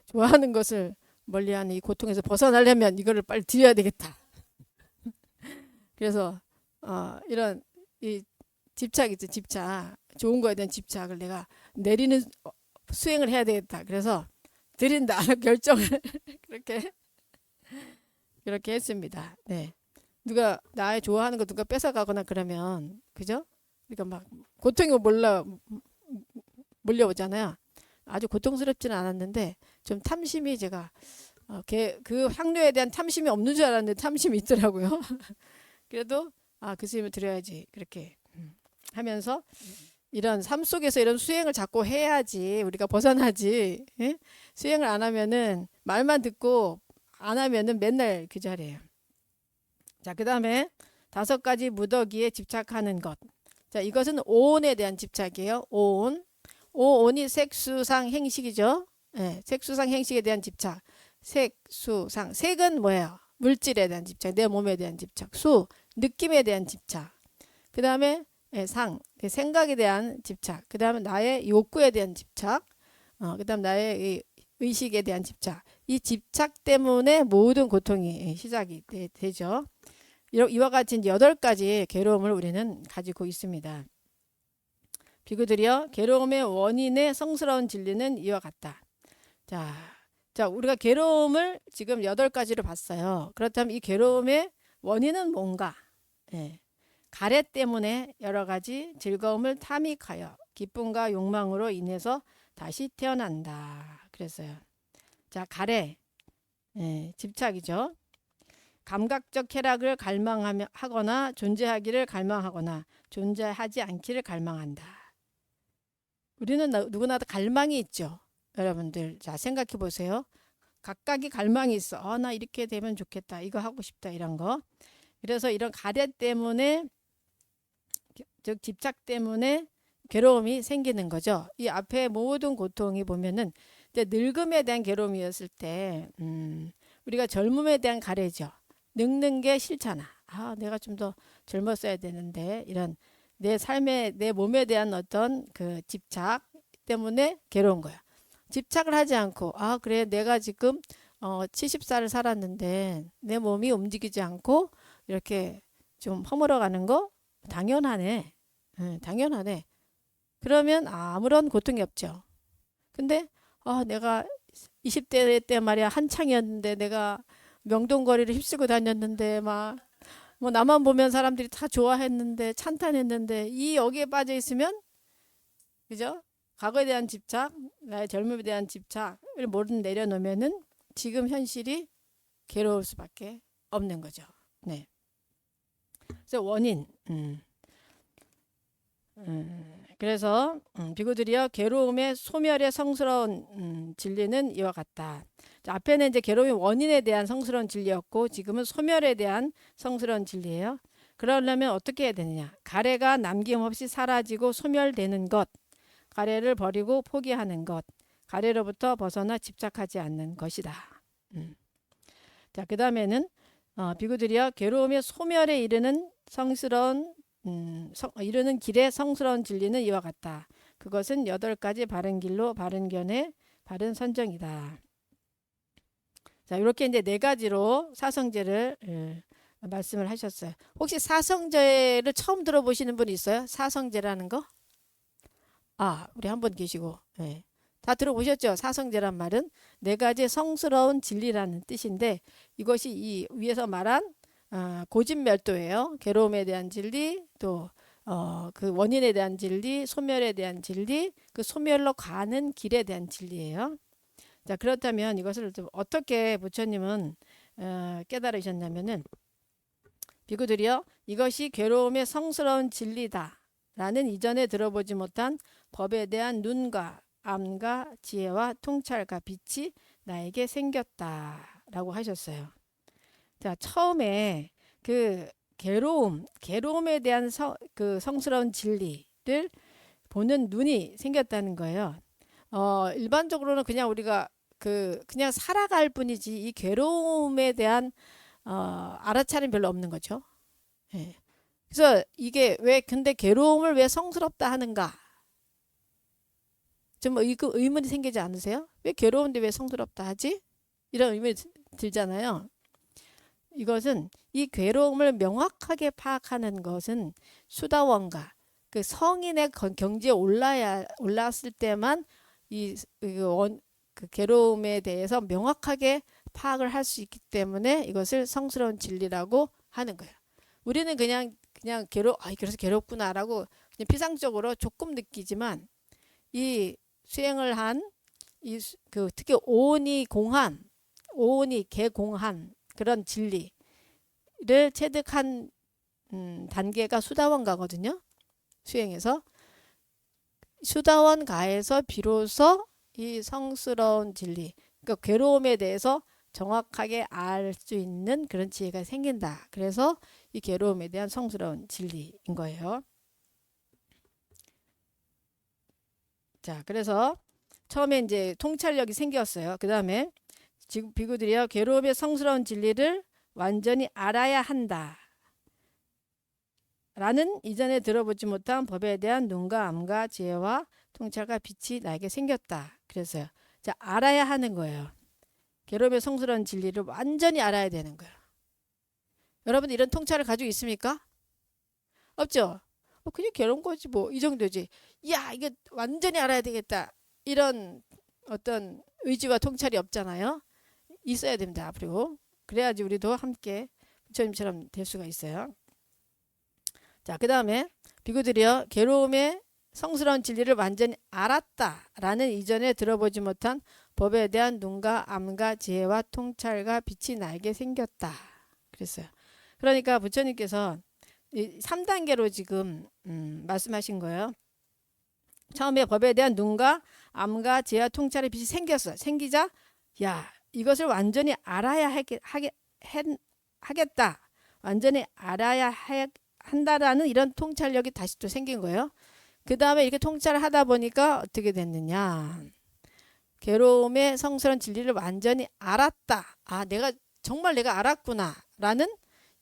좋아하는 것을 멀리하는 이 고통에서 벗어나려면 이거를 빨리 드려야 되겠다. 그래서 이런 이 집착 있죠, 집착. 좋은 거에 대한 집착을 내가 내리는 수행을 해야 되겠다. 그래서 드린다 결정을 그렇게 했습니다. 네. 누가 나의 좋아하는 거 누가 뺏어가거나 그러면 그죠? 그러니까 막 고통이 몰려오잖아요. 아주 고통스럽지는 않았는데 좀 탐심이 제가 그 향료에 대한 탐심이 없는 줄 알았는데 탐심이 있더라고요. 그래도 그 스님을 드려야지 그렇게 하면서 이런 삶 속에서 이런 수행을 자꾸 해야지 우리가 벗어나지. 예? 수행을 안 하면은 말만 듣고 안 하면은 맨날 그 자리예요. 자, 그 다음에 5가지 무더기에 집착하는 것. 자, 이것은 오온에 대한 집착이에요. 오온. 오온이 색수상 행식이죠. 예, 색수상 행식에 대한 집착. 색수상. 색은 뭐예요? 물질에 대한 집착, 내 몸에 대한 집착. 수, 느낌에 대한 집착. 그 다음에 상, 생각에 대한 집착. 그 다음에 나의 욕구에 대한 집착. 그 다음 나의 의식에 대한 집착. 이 집착 때문에 모든 고통이 시작이 되죠. 이와 같이 8가지 괴로움을 우리는 가지고 있습니다. 비구들이여 괴로움의 원인의 성스러운 진리는 이와 같다. 자, 우리가 괴로움을 지금 8가지로 봤어요. 그렇다면 이 괴로움의 원인은 뭔가? 예. 가래 때문에 여러 가지 즐거움을 탐닉하여 기쁨과 욕망으로 인해서 다시 태어난다. 그랬어요. 자, 가래. 예, 집착이죠. 감각적 쾌락을 갈망하거나 존재하기를 갈망하거나 존재하지 않기를 갈망한다. 우리는 누구나 다 갈망이 있죠. 여러분들 자 생각해 보세요. 각각이 갈망이 있어. 나 이렇게 되면 좋겠다. 이거 하고 싶다. 이런 거. 그래서 이런 가래 때문에 즉 집착 때문에 괴로움이 생기는 거죠. 이 앞에 모든 고통이 보면은 늙음에 대한 괴로움이었을 때 우리가 젊음에 대한 가래죠. 늙는 게 싫잖아. 내가 좀 더 젊었어야 되는데 이런 내 삶에 내 몸에 대한 어떤 그 집착 때문에 괴로운 거야. 집착을 하지 않고 그래 내가 지금 70살을 살았는데 내 몸이 움직이지 않고 이렇게 좀 허물어가는 거 당연하네. 당연하네. 그러면 아무런 고통이 없죠. 근데 내가 20대 때 말이야 한창이었는데 내가 명동거리를 휩쓸고 다녔는데 뭐 나만 보면 사람들이 다 좋아했는데 찬탄했는데 이 여기에 빠져 있으면 그죠? 과거에 대한 집착, 나의 젊음에 대한 집착을 모두 내려놓으면은 지금 현실이 괴로울 수밖에 없는 거죠. 네. 그래서 원인. 그래서 비구들이여 괴로움의 소멸의 성스러운 진리는 이와 같다. 자, 앞에는 이제 괴로움의 원인에 대한 성스러운 진리였고 지금은 소멸에 대한 성스러운 진리예요. 그러려면 어떻게 해야 되느냐? 가래가 남김없이 사라지고 소멸되는 것, 가래를 버리고 포기하는 것, 가래로부터 벗어나 집착하지 않는 것이다. 자, 그 다음에는 비구들이여 괴로움의 소멸에 이르는 이르는 길의 성스러운 진리는 이와 같다. 그것은 8가지 바른 길로 바른 견해 바른 선정이다. 자, 이렇게 이제 4가지로 사성제를 말씀을 하셨어요. 혹시 사성제를 처음 들어보시는 분 있어요? 사성제라는 거? 우리 한 분 계시고. 네. 다 들어보셨죠? 사성제란 말은 4가지 성스러운 진리라는 뜻인데 이것이 이 위에서 말한 고진멸도예요. 괴로움에 대한 진리, 또 그 원인에 대한 진리, 소멸에 대한 진리, 그 소멸로 가는 길에 대한 진리예요. 자, 그렇다면 이것을 어떻게 부처님은 깨달으셨냐면은 비구들이여 이것이 괴로움의 성스러운 진리다 라는 이전에 들어보지 못한 법에 대한 눈과 암과 지혜와 통찰과 빛이 나에게 생겼다 라고 하셨어요. 자, 처음에 그 괴로움에 대한 그 성스러운 진리를 보는 눈이 생겼다는 거예요. 일반적으로는 그냥 우리가 그냥 살아갈 뿐이지 이 괴로움에 대한 알아차림 별로 없는 거죠. 예. 그래서 이게 근데 괴로움을 왜 성스럽다 하는가? 좀 의문이 생기지 않으세요? 왜 괴로운데 왜 성스럽다 하지? 이런 의문이 들잖아요. 이것은 이 괴로움을 명확하게 파악하는 것은 수다원가 그 성인의 경지에 올라왔을 때만 그 괴로움에 대해서 명확하게 파악을 할 수 있기 때문에 이것을 성스러운 진리라고 하는 거예요. 우리는 그냥 그래서 괴롭구나라고 그냥 피상적으로 조금 느끼지만 이 수행을 한 그 특히 오온이 개공한 그런 진리를 체득한 단계가 수다원가거든요. 수행에서 수다원가에서 비로소 이 성스러운 진리, 그러니까 괴로움에 대해서 정확하게 알 수 있는 그런 지혜가 생긴다. 그래서 이 괴로움에 대한 성스러운 진리인 거예요. 자, 그래서 처음에 이제 통찰력이 생겼어요. 그 다음에 지금 비구들이요, 괴로움의 성스러운 진리를 완전히 알아야 한다. 라는 이전에 들어보지 못한 법에 대한 눈과 암과 지혜와 통찰과 빛이 나에게 생겼다. 그래서요. 자, 알아야 하는 거예요. 괴로움의 성스러운 진리를 완전히 알아야 되는 거예요. 여러분 이런 통찰을 가지고 있습니까? 없죠? 그냥 괴로운 거지 뭐 이 정도지. 야, 이게 완전히 알아야 되겠다. 이런 어떤 의지와 통찰이 없잖아요. 있어야 됩니다. 앞으로. 그래야지 우리도 함께 부처님처럼 될 수가 있어요. 자, 그 다음에 비구들이요, 괴로움의 성스러운 진리를 완전히 알았다라는 이전에 들어보지 못한 법에 대한 눈과 암과 지혜와 통찰과 빛이 나에게 생겼다. 그랬어요. 그러니까 부처님께서 이 3단계로 지금 말씀하신 거예요. 처음에 법에 대한 눈과 암과 지혜와 통찰의 빛이 생겼어. 생기자 야, 이것을 완전히 알아야 하겠다. 완전히 알아야 한다라는 이런 통찰력이 다시 또 생긴 거예요. 그 다음에 이렇게 통찰을 하다 보니까 어떻게 됐느냐. 괴로움의 성스러운 진리를 완전히 알았다. 아, 정말 내가 알았구나. 라는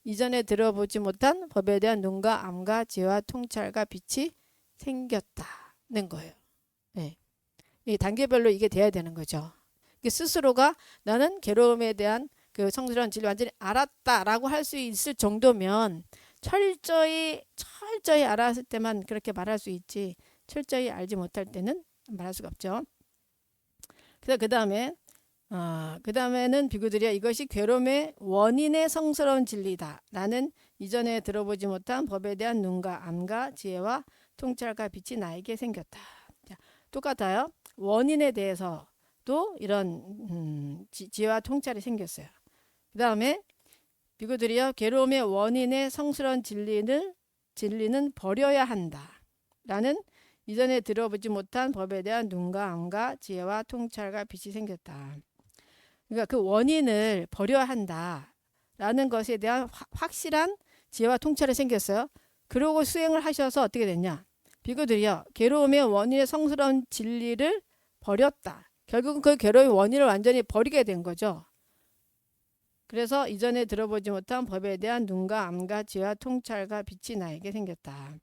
이전에 들어보지 못한 법에 대한 눈과 암과 지혜와 통찰과 빛이 생겼다는 거예요. 네. 이 단계별로 이게 돼야 되는 거죠. 스스로가 나는 괴로움에 대한 그 성스러운 진리 완전히 알았다라고 할 수 있을 정도면 철저히 알았을 때만 그렇게 말할 수 있지, 철저히 알지 못할 때는 말할 수가 없죠. 그래서 그 다음에는 비구들이야, 이것이 괴로움의 원인의 성스러운 진리다 라는 이전에 들어보지 못한 법에 대한 눈과 암과 지혜와 통찰과 빛이 나에게 생겼다. 자, 똑같아요. 원인에 대해서도 이런 지혜와 통찰이 생겼어요. 그 다음에 비구들이요, 괴로움의 원인의 성스러운 진리는 버려야 한다 라는 이전에 들어보지 못한 법에 대한 눈과 암과 지혜와 통찰과 빛이 생겼다. 그러니까 그 원인을 버려야 한다라는 것에 대한 확실한 지혜와 통찰이 생겼어요. 그러고 수행을 하셔서 어떻게 됐냐. 비구들이요, 괴로움의 원인의 성스러운 진리를 버렸다. 결국은 그 괴로움의 원인을 완전히 버리게 된 거죠. 그래서 이전에 들어보지 못한 법에 대한 눈과 암과 지혜와 통찰과 빛이 나에게 생겼다.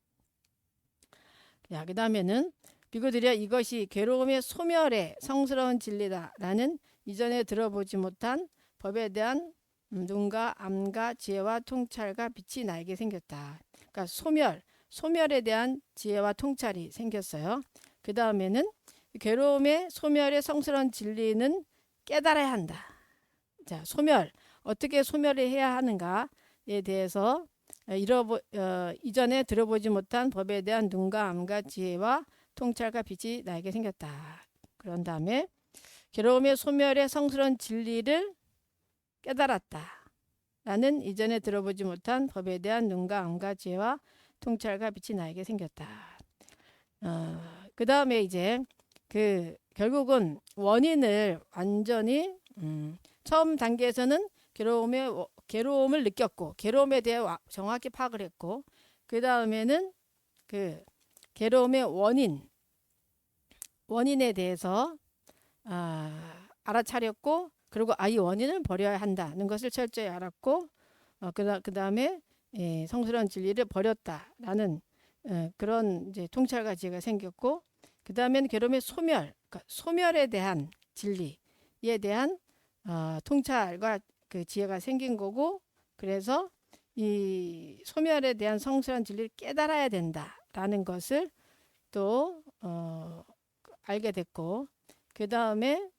자, 그 다음에는 비구들이야, 이것이 괴로움의 소멸의 성스러운 진리다라는 이전에 들어보지 못한 법에 대한 눈과 암과 지혜와 통찰과 빛이 나에게 생겼다. 그러니까 소멸에 대한 지혜와 통찰이 생겼어요. 그 다음에는 괴로움의 소멸의 성스러운 진리는 깨달아야 한다. 자, 어떻게 소멸을 해야 하는가에 대해서 이전에 들어보지 못한 법에 대한 눈과 암과 지혜와 통찰과 빛이 나에게 생겼다. 그런 다음에 괴로움의 소멸의 성스러운 진리를 깨달았다 라는 이전에 들어보지 못한 법에 대한 눈과 암과 지혜와 통찰과 빛이 나에게 생겼다. 그 다음에 이제 결국은 원인을 완전히 처음 단계에서는 괴로움을 느꼈고 괴로움에 대해 정확히 파악을 했고, 그 다음에는 그 괴로움의 원인에 대해서 알아차렸고, 그리고 이 원인을 버려야 한다는 것을 철저히 알았고, 그 다음에 성스러운 진리를 버렸다라는 그런 이제 통찰과 지혜가 생겼고, 그 다음에는 괴로움의 그러니까 소멸에 대한 진리에 대한 통찰과 그 지혜가 생긴 거고, 그래서 이 소멸에 대한 성스러운 진리를 깨달아야 된다 있다라는 것을 또 알게 됐고, 그 다음에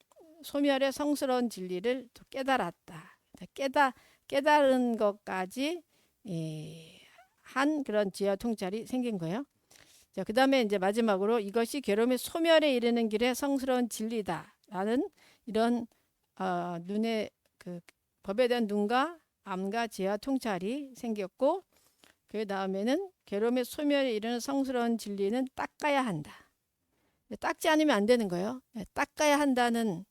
소멸의 성스러운 진리를 또 깨달았다. 깨달은 것까지 한 그런 지혜와 통찰이 생긴 거예요. 자, 그 다음에 이제 마지막으로 이것이 괴로움의 소멸에 이르는 길에 성스러운 진리다라는 이런 눈의 그 법에 대한 눈과 암과 지혜와 통찰이 생겼고, 그 다음에는 괴로움의 소멸에 이르는 성스러운 진리는 닦아야 한다. 닦지 않으면 안 되는 거예요. 닦아야 한다는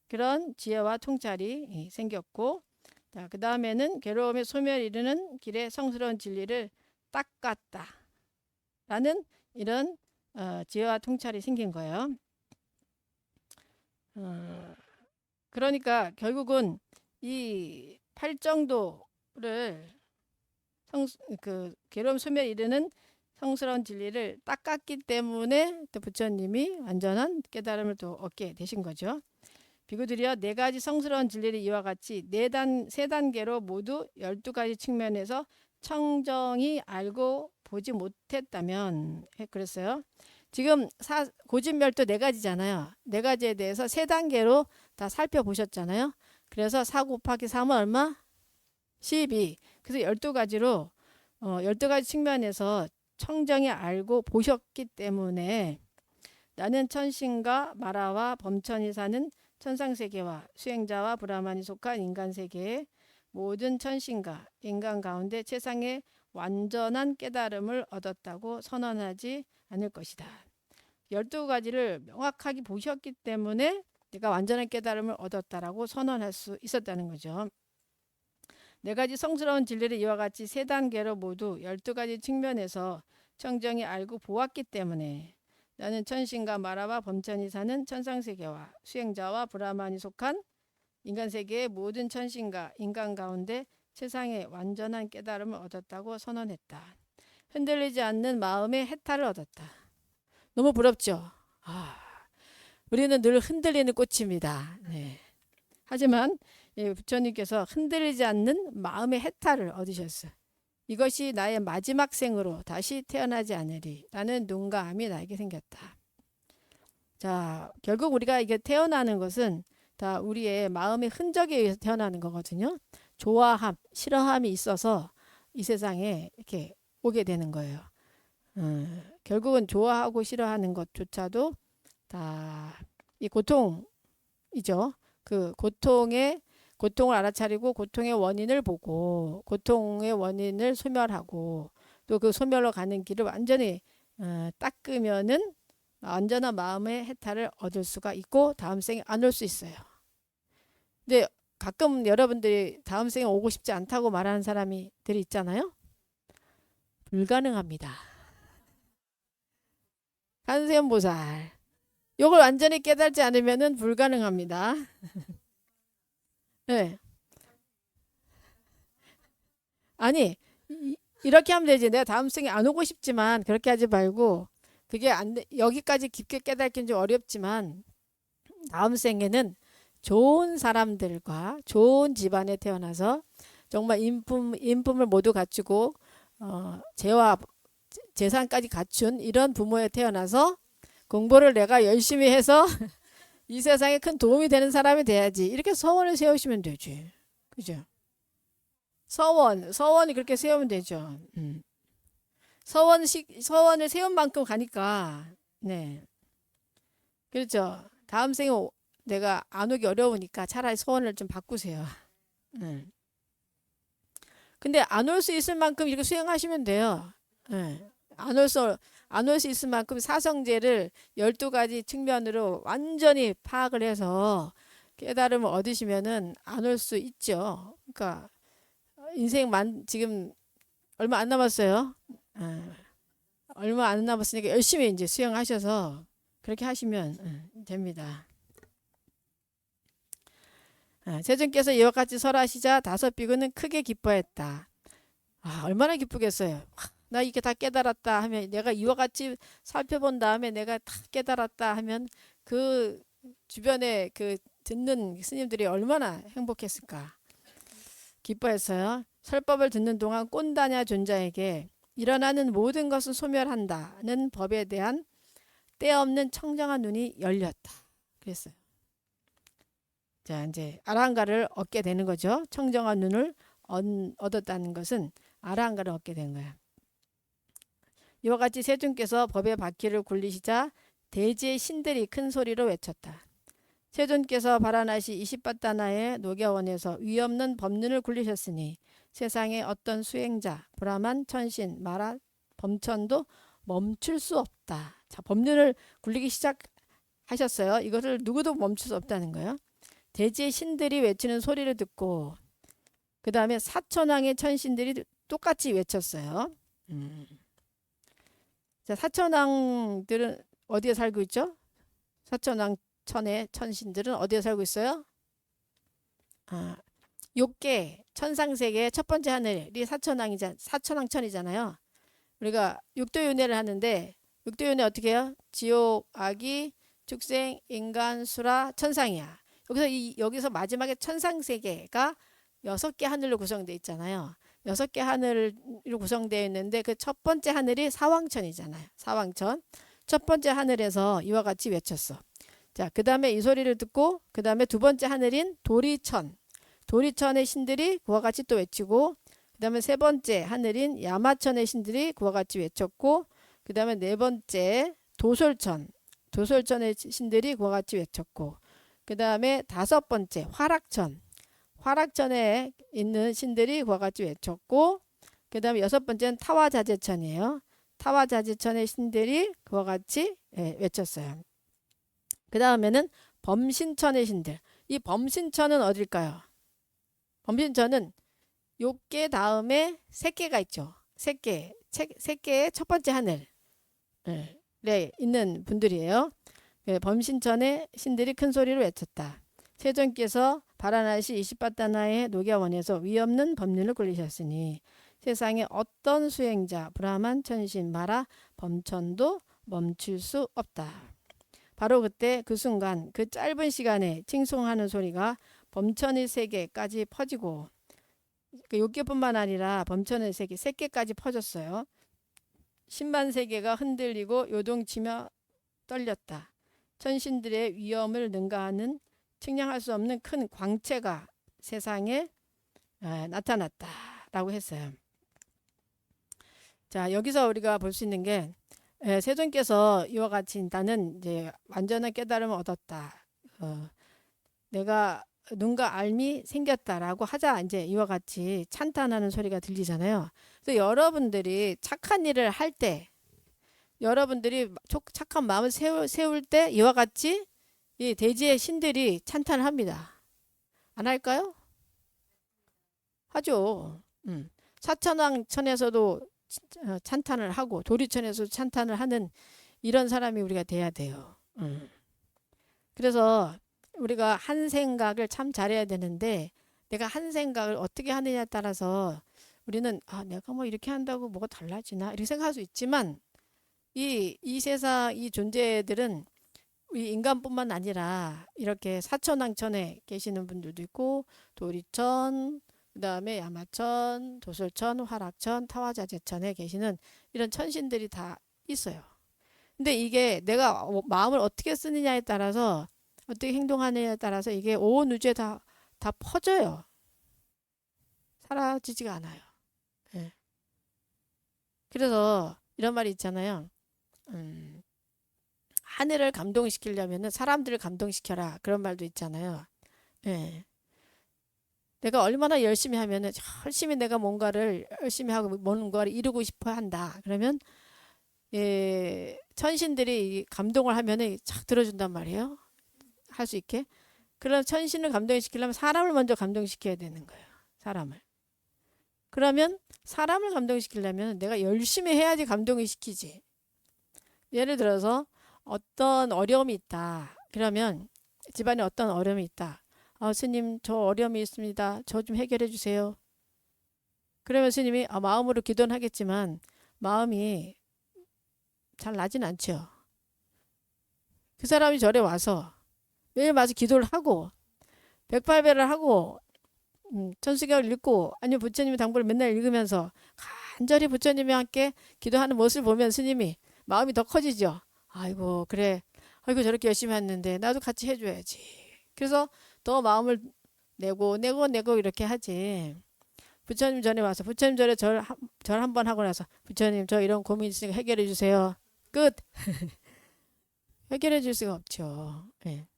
그런 지혜와 통찰이 생겼고, 자, 그 다음에는 괴로움의 소멸에 이르는 길에 성스러운 진리를 닦았다 라는 이런 지혜와 통찰이 생긴 거예요. 그러니까 결국은 이 팔정도를 그 괴로움 소멸에 이르는 성스러운 진리를 닦았기 때문에 또 부처님이 완전한 깨달음을 또 얻게 되신 거죠. 비구들이여 네 가지 성스러운 진리를 이와 같이 세 단계로 모두 12가지 측면에서 청정히 알고 보지 못했다면 그랬어요. 지금 고진멸도 네 가지잖아요. 네 가지에 대해서 세 단계로 다 살펴보셨잖아요. 그래서 4 곱하기 3은 얼마? 12. 그래서 12가지로 12가지 측면에서 청정히 알고 보셨기 때문에 나는 천신과 마라와 범천이 사는 천상세계와 수행자와 브라만이 속한 인간세계의 모든 천신과 인간 가운데 최상의 완전한 깨달음을 얻었다고 선언하지 않을 것이다. 12가지를 명확하게 보셨기 때문에 내가 완전한 깨달음을 얻었다라고 선언할 수 있었다는 거죠. 네 가지 성스러운 진리를 이와 같이 세 단계로 모두 12가지 측면에서 청정히 알고 보았기 때문에 나는 천신과 마라와 범천이 사는 천상세계와 수행자와 브라만이 속한 인간세계의 모든 천신과 인간 가운데 세상의 완전한 깨달음을 얻었다고 선언했다. 흔들리지 않는 마음의 해탈을 얻었다. 너무 부럽죠? 우리는 늘 흔들리는 꽃입니다. 네. 하지만 부처님께서 흔들리지 않는 마음의 해탈을 얻으셨어요. 이것이 나의 마지막 생으로 다시 태어나지 않으리 라는 눈과 암이 나에게 생겼다. 자, 결국 우리가 이게 태어나는 것은 다 우리의 마음의 흔적에 의해서 태어나는 거거든요. 좋아함, 싫어함이 있어서 이 세상에 이렇게 오게 되는 거예요. 결국은 좋아하고 싫어하는 것조차도 다 이 고통이죠. 그 고통을 알아차리고 고통의 원인을 보고 고통의 원인을 소멸하고 또 그 소멸로 가는 길을 완전히 닦으면은 완전한 마음의 해탈을 얻을 수가 있고 다음 생에 안 올 수 있어요. 근데 가끔 여러분들이 다음 생에 오고 싶지 않다고 말하는 사람들이 있잖아요. 불가능합니다. 관세음보살. 이걸 완전히 깨달지 않으면은 불가능합니다. 네. 아니 이렇게 하면 되지. 내가 다음 생에 안 오고 싶지만 그렇게 하지 말고 그게 안 돼. 여기까지 깊게 깨닫기는 좀 어렵지만 다음 생에는 좋은 사람들과 좋은 집안에 태어나서 정말 인품을 모두 갖추고 재와 재산까지 갖춘 이런 부모에 태어나서 공부를 내가 열심히 해서 이 세상에 큰 도움이 되는 사람이 돼야지. 이렇게 서원을 세우시면 되지. 그죠? 서원이 그렇게 세우면 되죠. 서원을 세운 만큼 가니까, 네. 그렇죠. 다음 생에 내가 안 오기 어려우니까 차라리 서원을 좀 바꾸세요. 근데 안 올 수 있을 만큼 이렇게 수행하시면 돼요. 네. 안 올 수 있을 만큼 사성제를 12가지 측면으로 완전히 파악을 해서 깨달음을 얻으시면은 안 올 수 있죠. 그러니까 지금 얼마 안 남았어요. 얼마 안 남았으니까 열심히 이제 수행하셔서 그렇게 하시면 됩니다. 세尊께서 이와 같이 설하시자 5비구는 크게 기뻐했다. 얼마나 기쁘겠어요. 나 이게 다 깨달았다 하면 내가 이와 같이 살펴본 다음에 내가 다 깨달았다 하면 그 주변에 그 듣는 스님들이 얼마나 행복했을까. 기뻐했어요. 설법을 듣는 동안 꼰다냐 존자에게 일어나는 모든 것은 소멸한다는 법에 대한 때없는 청정한 눈이 열렸다. 그랬어요. 자, 이제 아라한가를 얻게 되는 거죠. 청정한 눈을 얻었다는 것은 아라한가를 얻게 된 거야. 이와 같이 세존께서 법의 바퀴를 굴리시자 대지의 신들이 큰 소리로 외쳤다. 세존께서 바라나시 이시바타나의 녹야원에서 위없는 법륜을 굴리셨으니 세상에 어떤 수행자, 브라만, 천신, 마라, 범천도 멈출 수 없다. 자, 법륜을 굴리기 시작하셨어요. 이것을 누구도 멈출 수 없다는 거예요. 대지의 신들이 외치는 소리를 듣고 그 다음에 사천왕의 천신들이 똑같이 외쳤어요. 자, 사천왕들은 어디에 살고 있죠? 사천왕 천의 천신들은 어디에 살고 있어요? 욕계 천상세계의 첫 번째 하늘이 사천왕천이잖아요. 우리가 육도윤회를 하는데 육도윤회 어떻게 해요? 지옥, 악이, 축생, 인간, 수라, 천상이야. 여기서 마지막에 천상세계가 6개 하늘로 구성되어 있잖아요. 6개 하늘로 구성되어 있는데 그 첫 번째 하늘이 사왕천이잖아요. 사왕천. 첫 번째 하늘에서 이와 같이 외쳤어. 자, 그 다음에 이 소리를 듣고 그 다음에 두 번째 하늘인 도리천. 도리천의 신들이 그와 같이 또 외치고 그 다음에 세 번째 하늘인 야마천의 신들이 그와 같이 외쳤고 그 다음에 네 번째 도솔천. 도솔천의 신들이 그와 같이 외쳤고 그 다음에 다섯 번째 화락천. 화락천에 있는 신들이 그와 같이 외쳤고 그 다음에 여섯 번째는 타와자재천이에요. 타와자재천의 신들이 그와 같이 외쳤어요. 그 다음에는 범신천의 신들. 이 범신천은 어딜까요? 범신천은 욕계 다음에 세 개가 있죠. 세 개의 첫 번째 하늘에 있는 분들이에요. 범신천의 신들이 큰 소리로 외쳤다. 세존께서 바라나시 이시바타나의 녹야원에서 위없는 법륜을 굴리셨으니 세상에 어떤 수행자, 브라만, 천신, 마라, 범천도 멈출 수 없다. 바로 그때 그 순간 그 짧은 시간에 칭송하는 소리가 범천의 세계까지 퍼지고 그 6개뿐만 아니라 범천의 세계 3개까지 퍼졌어요. 신만 세계가 흔들리고 요동치며 떨렸다. 천신들의 위엄을 능가하는 측량할 수 없는 큰 광채가 세상에 나타났다라고 했어요. 자, 여기서 우리가 볼 수 있는 게 세존께서 이와 같이 나는 이제 완전한 깨달음을 얻었다. 내가 눈과 알미 생겼다라고 하자 이제 이와 같이 찬탄하는 소리가 들리잖아요. 그래서 여러분들이 착한 일을 할 때, 여러분들이 착한 마음을 세울 때 이와 같이 이 대지의 신들이 찬탄을 합니다. 안 할까요? 하죠. 사천왕천에서도 찬탄을 하고 도리천에서 찬탄을 하는 이런 사람이 우리가 돼야 돼요. 그래서 우리가 한 생각을 참 잘해야 되는데 내가 한 생각을 어떻게 하느냐에 따라서 우리는 내가 뭐 이렇게 한다고 뭐가 달라지나 이렇게 생각할 수 있지만 이 세상 이 존재들은 이 인간뿐만 아니라 이렇게 사천왕천에 계시는 분들도 있고 도리천 그 다음에 야마천, 도솔천, 화락천, 타와자재천에 계시는 이런 천신들이 다 있어요. 근데 이게 내가 마음을 어떻게 쓰느냐에 따라서 어떻게 행동하느냐에 따라서 이게 온 우주에 다 퍼져요. 사라지지가 않아요. 네. 그래서 이런 말이 있잖아요. 하늘을 감동시키려면 사람들을 감동시켜라. 그런 말도 있잖아요. 네. 내가 얼마나 열심히 하면은 열심히 내가 뭔가를 열심히 하고 뭔가를 이루고 싶어 한다. 그러면 천신들이 감동을 하면은 착 들어준단 말이에요. 할 수 있게. 그런 천신을 감동시키려면 사람을 먼저 감동시켜야 되는 거예요. 사람을. 그러면 사람을 감동시키려면 내가 열심히 해야지 감동을 시키지. 예를 들어서 어떤 어려움이 있다. 그러면 집안에 어떤 어려움이 있다. 스님 저 어려움이 있습니다. 저 좀 해결해 주세요. 그러면 스님이 마음으로 기도는 하겠지만 마음이 잘 나진 않죠. 그 사람이 절에 와서 매일 와서 기도를 하고 108배를 하고 천수경을 읽고 아니면 부처님의 당부를 맨날 읽으면서 간절히 부처님과 함께 기도하는 모습을 보면 스님이 마음이 더 커지죠. 아이고 그래, 아이고 저렇게 열심히 했는데 나도 같이 해줘야지. 그래서 더 마음을 내고 이렇게 하지. 부처님 전에 와서 부처님 전에 절 한 번 하고 나서 부처님 저 이런 고민 있으니까 해결해 주세요. 끝. 해결해 줄 수가 없죠. 예.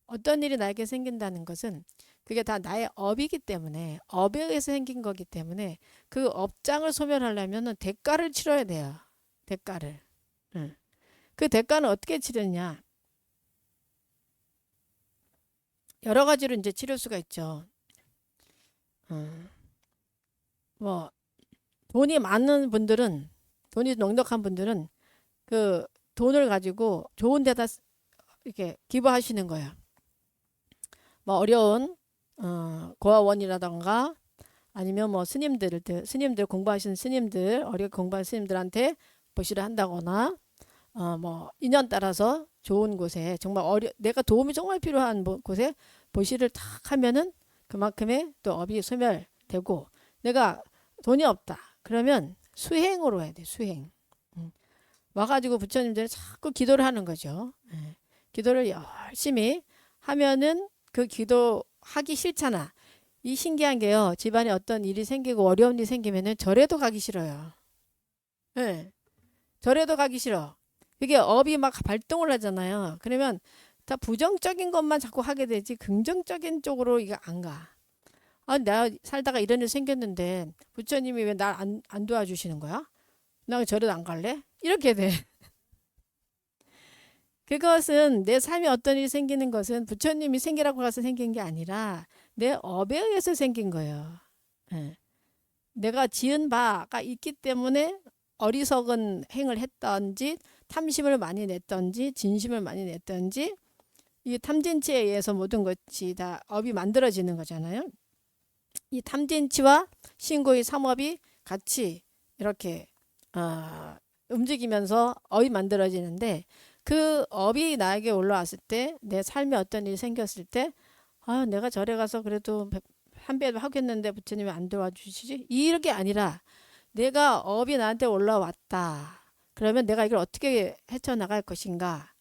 어떤 일이 나에게 생긴다는 것은 그게 다 나의 업이기 때문에, 업에 의해서 생긴 거기 때문에 그 업장을 소멸하려면 대가를 치러야 돼요. 대가를. 응. 그 대가는 어떻게 치르냐? 여러 가지로 이제 치를 수가 있죠. 뭐 돈이 많은 분들은, 돈이 넉넉한 분들은 그 돈을 가지고 좋은 데다 이렇게 기부하시는 거예요. 뭐 어려운 고아원이라던가 아니면 뭐 스님들 공부하시는 스님들, 어렵게 공부하는 스님들한테 보시를 한다거나 뭐 인연 따라서 좋은 곳에 정말 내가 도움이 정말 필요한 곳에 보시를 탁 하면은 그만큼의 또 업이 소멸되고, 내가 돈이 없다 그러면 수행으로 해야 돼. 수행. 와가지고 부처님들은 자꾸 기도를 하는 거죠. 예. 기도를 열심히 하면은 그 기도하기 싫잖아. 이 신기한 게요. 집안에 어떤 일이 생기고 어려운 일이 생기면은 절에도 가기 싫어요. 예. 절에도 가기 싫어. 그게 업이 막 발동을 하잖아요. 그러면 다 부정적인 것만 자꾸 하게 되지 긍정적인 쪽으로 이게 안 가. 아, 내가 살다가 이런 일 생겼는데 부처님이 왜 날 안 도와주시는 거야? 나 절에도 안 갈래? 이렇게 돼. 그것은 내 삶에 어떤 일이 생기는 것은 부처님이 생기라고 가서 생긴 게 아니라 내 업에 의해서 생긴 거예요. 예. 내가 지은 바가 있기 때문에 어리석은 행을 했던지 탐심을 많이 냈던지 진심을 많이 냈던지, 이 탐진치에 의해서 모든 것이 다 업이 만들어지는 거잖아요. 이 탐진치와 신고의 삼업이 같이 이렇게 움직이면서 업이 만들어지는데, 그 업이 나에게 올라왔을 때, 내 삶에 어떤 일이 생겼을 때, 아, 내가 절에 가서 그래도 한 배도 하겠는데 부처님이 안 도와주시지? 이렇게 아니라 내가 업이 나한테 올라왔다. 그러면 내가 이걸 어떻게 헤쳐나갈 것인가?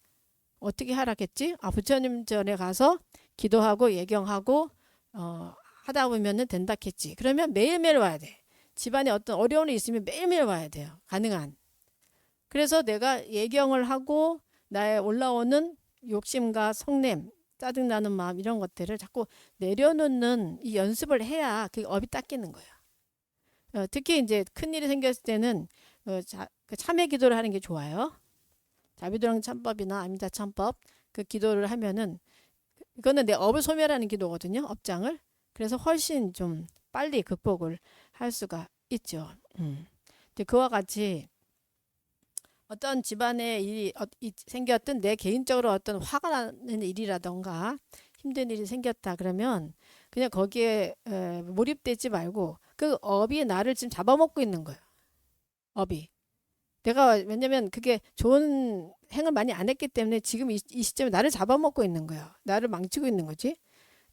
어떻게 하라겠지? 아, 부처님 전에 가서 기도하고 예경하고 하다 보면은 된다겠지. 그러면 매일매일 와야 돼. 집안에 어떤 어려움이 있으면 매일매일 와야 돼요. 가능한. 그래서 내가 예경을 하고 나의 올라오는 욕심과 성냄, 짜증나는 마음 이런 것들을 자꾸 내려놓는 이 연습을 해야 그 업이 닦이는 거예요. 특히 이제 큰일이 생겼을 때는 그 참회 기도를 하는 게 좋아요. 자비도량 참법이나 아미다 참법 그 기도를 하면은, 이거는 내 업을 소멸하는 기도거든요. 업장을. 그래서 훨씬 좀 빨리 극복을 할 수가 있죠. 근데 그와 같이 어떤 집안에 일이 생겼든 내 개인적으로 어떤 화가 나는 일이라던가 힘든 일이 생겼다 그러면 그냥 거기에 몰입되지 말고 그 업이 나를 지금 잡아먹고 있는 거예요. 업이. 내가 왜냐면 그게 좋은 행을 많이 안 했기 때문에 지금 이 시점에 나를 잡아먹고 있는 거예요. 나를 망치고 있는 거지.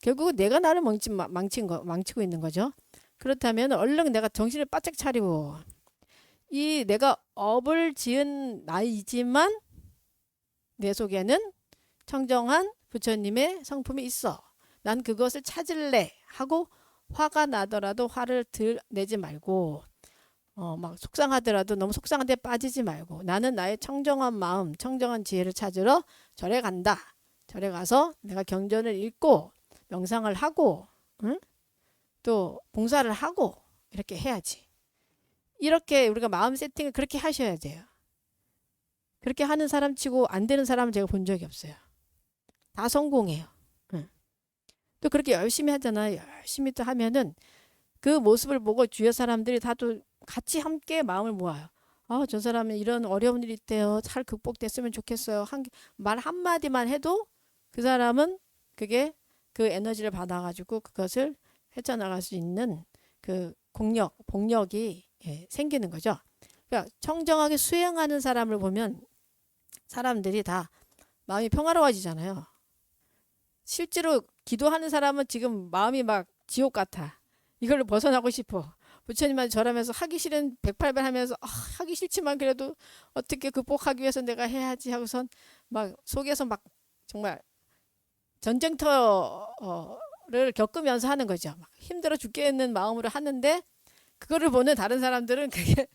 결국 내가 나를 망치고 있는 거죠. 그렇다면 얼른 내가 정신을 바짝 차리고, 이 내가 업을 지은 나이지만 내 속에는 청정한 부처님의 성품이 있어. 난 그것을 찾을래 하고 화가 나더라도 화를 내지 말고, 막 속상하더라도 너무 속상한 데 빠지지 말고, 나는 나의 청정한 마음, 청정한 지혜를 찾으러 절에 간다. 절에 가서 내가 경전을 읽고 명상을 하고, 응? 또 봉사를 하고 이렇게 해야지. 이렇게 우리가 마음 세팅을 그렇게 하셔야 돼요. 그렇게 하는 사람 치고 안 되는 사람은 제가 본 적이 없어요. 다 성공해요. 응. 또 그렇게 열심히 하잖아요. 열심히 또 하면은 그 모습을 보고 주변 사람들이 다 또 같이 함께 마음을 모아요. 아, 저 사람은 이런 어려운 일이 있대요. 잘 극복됐으면 좋겠어요. 말 한마디만 해도 그 사람은 그게 그 에너지를 받아가지고 그것을 헤쳐나갈 수 있는 그 복력이 생기는 거죠. 그러니까 청정하게 수행하는 사람을 보면 사람들이 다 마음이 평화로워지잖아요. 실제로 기도하는 사람은 지금 마음이 막 지옥 같아. 이걸로 벗어나고 싶어. 부처님한테 절하면서 하기 싫은 108배 하면서 하기 싫지만 그래도 어떻게 극복하기 위해서 내가 해야지 하고선 막 속에서 막 정말 전쟁터를 겪으면서 하는 거죠. 막 힘들어 죽겠는 마음으로 하는데 그거를 보는 다른 사람들은 그게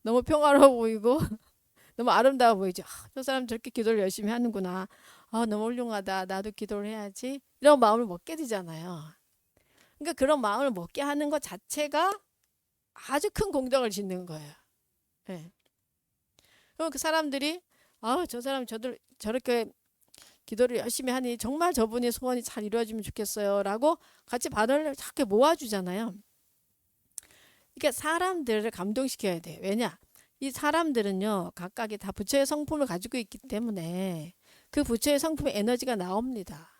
너무 평화로워 보이고 너무 아름다워 보이죠. 저 사람 저렇게 기도를 열심히 하는구나. 너무 훌륭하다. 나도 기도를 해야지. 이런 마음을 먹게 되잖아요. 그러니까 그런 마음을 먹게 하는 것 자체가 아주 큰 공덕을 짓는 거예요. 네. 그럼 그 사람들이 저 사람 저렇게 기도를 열심히 하니 정말 저분의 소원이 잘 이루어지면 좋겠어요. 라고 같이 바늘을 작게 모아주잖아요. 그러니까 사람들을 감동시켜야 돼요. 왜냐? 이 사람들은요, 각각이 다 부처의 성품을 가지고 있기 때문에 그 부처의 성품의 에너지가 나옵니다.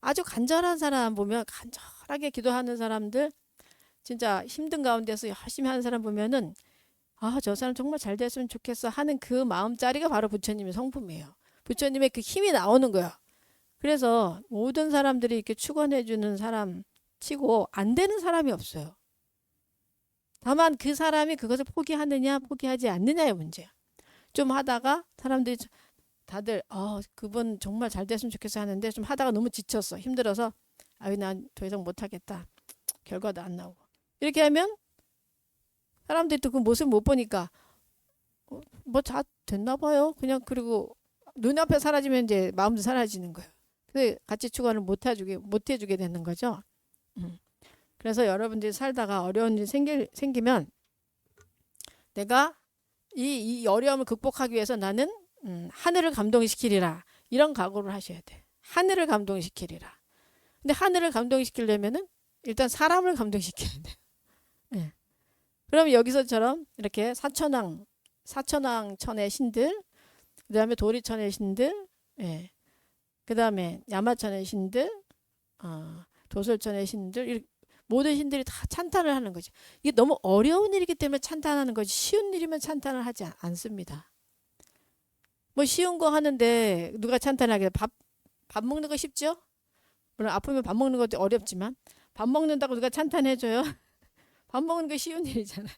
아주 간절한 사람 보면 간절하게 기도하는 사람들, 진짜 힘든 가운데서 열심히 하는 사람 보면은 저 사람 정말 잘 됐으면 좋겠어 하는 그 마음자리가 바로 부처님의 성품이에요. 부처님의 그 힘이 나오는 거예요. 그래서 모든 사람들이 이렇게 축원해 주는 사람 치고 안 되는 사람이 없어요. 다만 그 사람이 그것을 포기하느냐 포기하지 않느냐의 문제야. 좀 하다가 사람들이 다들 그분 정말 잘 됐으면 좋겠어 하는데 좀 하다가 너무 지쳤어. 힘들어서 난 더 이상 못하겠다. 결과도 안 나오고. 이렇게 하면 사람들이 또 그 모습 못 보니까 뭐 다 됐나 봐요. 그냥 그리고 눈앞에 사라지면 이제 마음도 사라지는 거예요. 그래서 같이 축원을 못 해주게 되는 거죠. 그래서 여러분들이 살다가 어려운 일이 생기면 내가 이 어려움을 극복하기 위해서 나는 하늘을 감동시키리라. 이런 각오를 하셔야 돼. 하늘을 감동시키리라. 근데 하늘을 감동시키려면은 일단 사람을 감동시켜야 돼. 네. 그럼 여기서처럼 이렇게 사천왕천의 신들, 그 다음에 도리천의 신들, 예. 그 다음에 야마천의 신들, 도솔천의 신들, 모든 신들이 다 찬탄을 하는 거지. 이게 너무 어려운 일이기 때문에 찬탄하는 거지. 쉬운 일이면 찬탄을 하지 않습니다. 뭐 쉬운 거 하는데 누가 찬탄하게 밥 먹는 거 쉽죠? 물론 아프면 밥 먹는 것도 어렵지만 밥 먹는다고 누가 찬탄해줘요? 밥 먹는 거 쉬운 일이잖아요.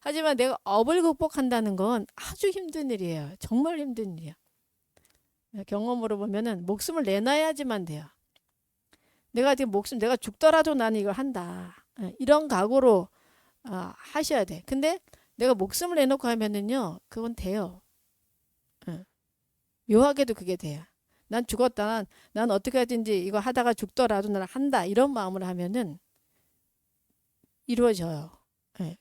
하지만 내가 업을 극복한다는 건 아주 힘든 일이에요. 정말 힘든 일이야. 경험으로 보면은 목숨을 내놔야지만 돼요. 내가 죽더라도 나는 이걸 한다. 이런 각오로 하셔야 돼. 근데 내가 목숨을 내놓고 하면은요, 그건 돼요. 묘하게도 그게 돼요. 난 죽었다. 난 어떻게 하든지 이거 하다가 죽더라도 나는 한다. 이런 마음으로 하면은 이루어져요.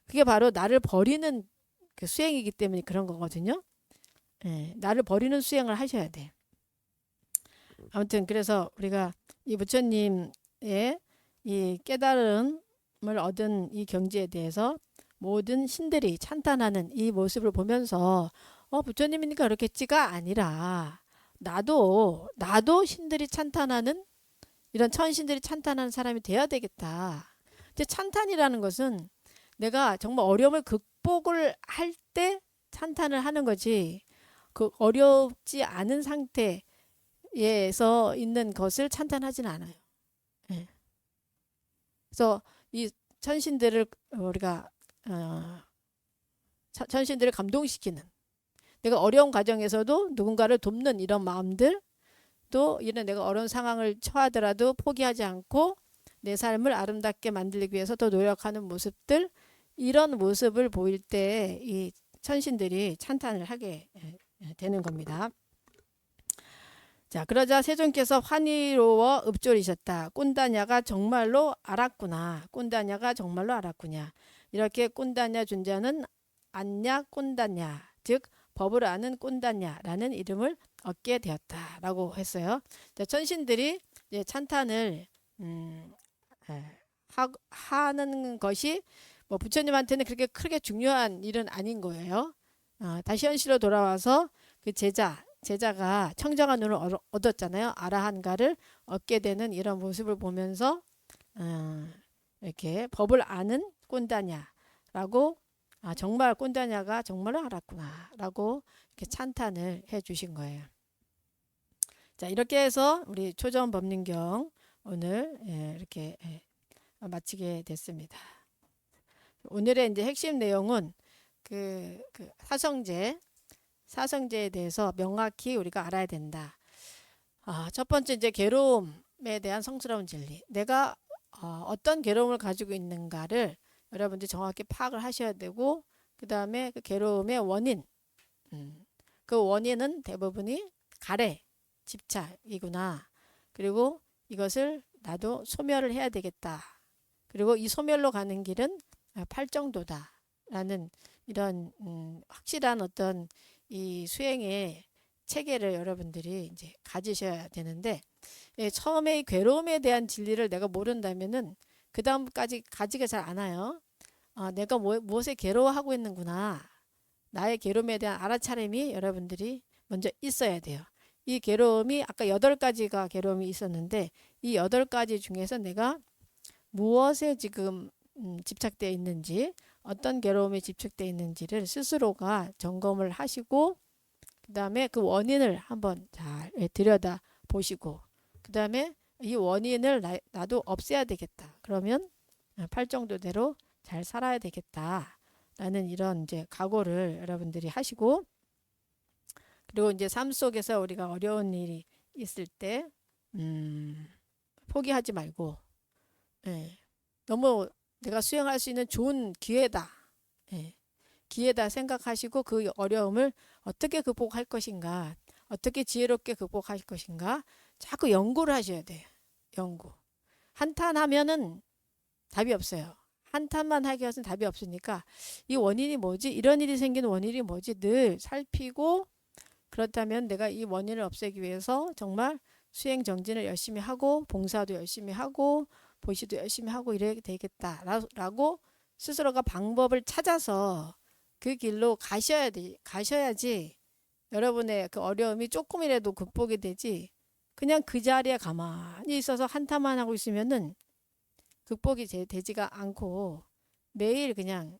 그게 바로 나를 버리는 그 수행이기 때문에 그런 거거든요. 나를 버리는 수행을 하셔야 돼. 아무튼 그래서 우리가 이 부처님의 이 깨달음을 얻은 이 경지에 대해서 모든 신들이 찬탄하는 이 모습을 보면서 부처님이니까 그렇겠지가 아니라 나도 신들이 찬탄하는 이런 천신들이 찬탄하는 사람이 돼야 되겠다. 이제 찬탄이라는 것은 내가 정말 어려움을 극복을 할 때 찬탄을 하는 거지. 그 어렵지 않은 상태에서 있는 것을 찬탄하지는 않아요. 그래서 이 천신들을 우리가 천신들을 감동시키는, 내가 어려운 과정에서도 누군가를 돕는 이런 마음들, 또 이런 내가 어려운 상황을 처하더라도 포기하지 않고 내 삶을 아름답게 만들기 위해서 더 노력하는 모습들, 이런 모습을 보일 때 이 천신들이 찬탄을 하게 되는 겁니다. 자, 그러자 세존께서 환희로워 읊조리셨다. 꼰다냐가 정말로 알았구나. 꼰다냐가 정말로 알았구냐. 이렇게 꼰다냐 존자는 안냐 꼰다냐, 즉 법을 아는 꼰다냐라는 이름을 얻게 되었다라고 했어요. 자, 천신들이 이제 찬탄을 하는 것이 뭐 부처님한테는 그렇게 크게 중요한 일은 아닌 거예요. 다시 현실로 돌아와서 그 제자가 청정한 눈을 얻었잖아요. 아라한가를 얻게 되는 이런 모습을 보면서 이렇게 법을 아는 꼰다냐라고, 정말 꼰다냐가 정말로 알았구나라고 이렇게 찬탄을 해주신 거예요. 자, 이렇게 해서 우리 초전법륜경 오늘 이렇게 마치게 됐습니다. 오늘의 이제 핵심 내용은 그 사성제에 대해서 명확히 우리가 알아야 된다. 첫 번째 이제 괴로움에 대한 성스러운 진리. 내가 어떤 괴로움을 가지고 있는가를 여러분들이 정확히 파악을 하셔야 되고, 그 다음에 그 괴로움의 원인, 그 원인은 대부분이 가래, 집착이구나. 그리고 이것을 나도 소멸을 해야 되겠다. 그리고 이 소멸로 가는 길은 팔정도다. 라는 이런 확실한 어떤 이 수행의 체계를 여러분들이 이제 가지셔야 되는데, 처음에 이 괴로움에 대한 진리를 내가 모른다면은 그 다음까지 가지가 잘 않아요. 내가 무엇에 괴로워하고 있는구나. 나의 괴로움에 대한 알아차림이 여러분들이 먼저 있어야 돼요. 이 괴로움이 아까 8가지가 괴로움이 있었는데, 이 8가지 중에서 내가 무엇에 지금 집착되어 있는지, 어떤 괴로움에 집착되어 있는지를 스스로가 점검을 하시고, 그 다음에 그 원인을 한번 잘 들여다 보시고, 그 다음에 이 원인을 나도 없애야 되겠다. 그러면 팔정도대로 잘 살아야 되겠다. 라는 이런 이제 각오를 여러분들이 하시고, 그리고 이제 삶 속에서 우리가 어려운 일이 있을 때, 포기하지 말고, 예, 너무 내가 수행할 수 있는 좋은 기회다. 예, 기회다 생각하시고 그 어려움을 어떻게 극복할 것인가, 어떻게 지혜롭게 극복할 것인가 자꾸 연구를 하셔야 돼요. 연구. 한탄하면은 답이 없어요. 한탄만 하기 위해서는 답이 없으니까 이 원인이 뭐지? 이런 일이 생기는 원인이 뭐지? 늘 살피고, 그렇다면 내가 이 원인을 없애기 위해서 정말 수행 정진을 열심히 하고 봉사도 열심히 하고 보시도 열심히 하고 이래야 되겠다라고 스스로가 방법을 찾아서 그 길로 가셔야지 여러분의 그 어려움이 조금이라도 극복이 되지, 그냥 그 자리에 가만히 있어서 한탄만 하고 있으면은 극복이 되지가 않고 매일 그냥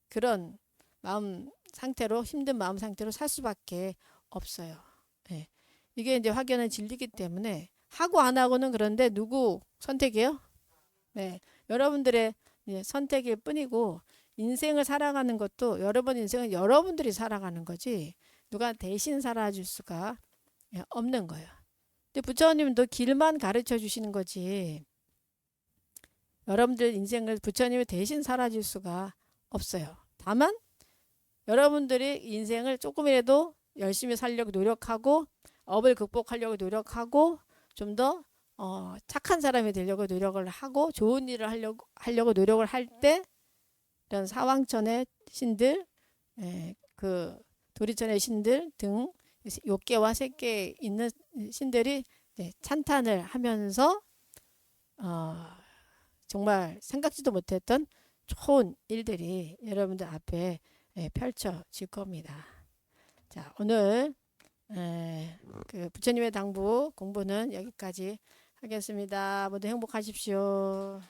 그런 마음 상태로, 힘든 마음 상태로 살 수밖에 없어요. 네. 이게 이제 확연한 진리이기 때문에 하고 안 하고는, 그런데 누구 선택이에요? 네. 여러분들의 선택일 뿐이고, 인생을 살아가는 것도 여러분 인생은 여러분들이 살아가는 거지 누가 대신 살아줄 수가 없는 거예요. 근데 부처님도 길만 가르쳐 주시는 거지 여러분들 인생을 부처님이 대신 살아줄 수가 없어요. 다만 여러분들이 인생을 조금이라도 열심히 살려고 노력하고 업을 극복하려고 노력하고 좀 더 착한 사람이 되려고 노력을 하고 좋은 일을 하려고 노력을 할 때, 이런 사왕천의 신들, 그 도리천의 신들 등 욕계와 색계에 있는 신들이 찬탄을 하면서 정말 생각지도 못했던 좋은 일들이 여러분들 앞에 펼쳐질 겁니다. 자, 오늘 그 부처님의 당부 공부는 여기까지 하겠습니다. 모두 행복하십시오.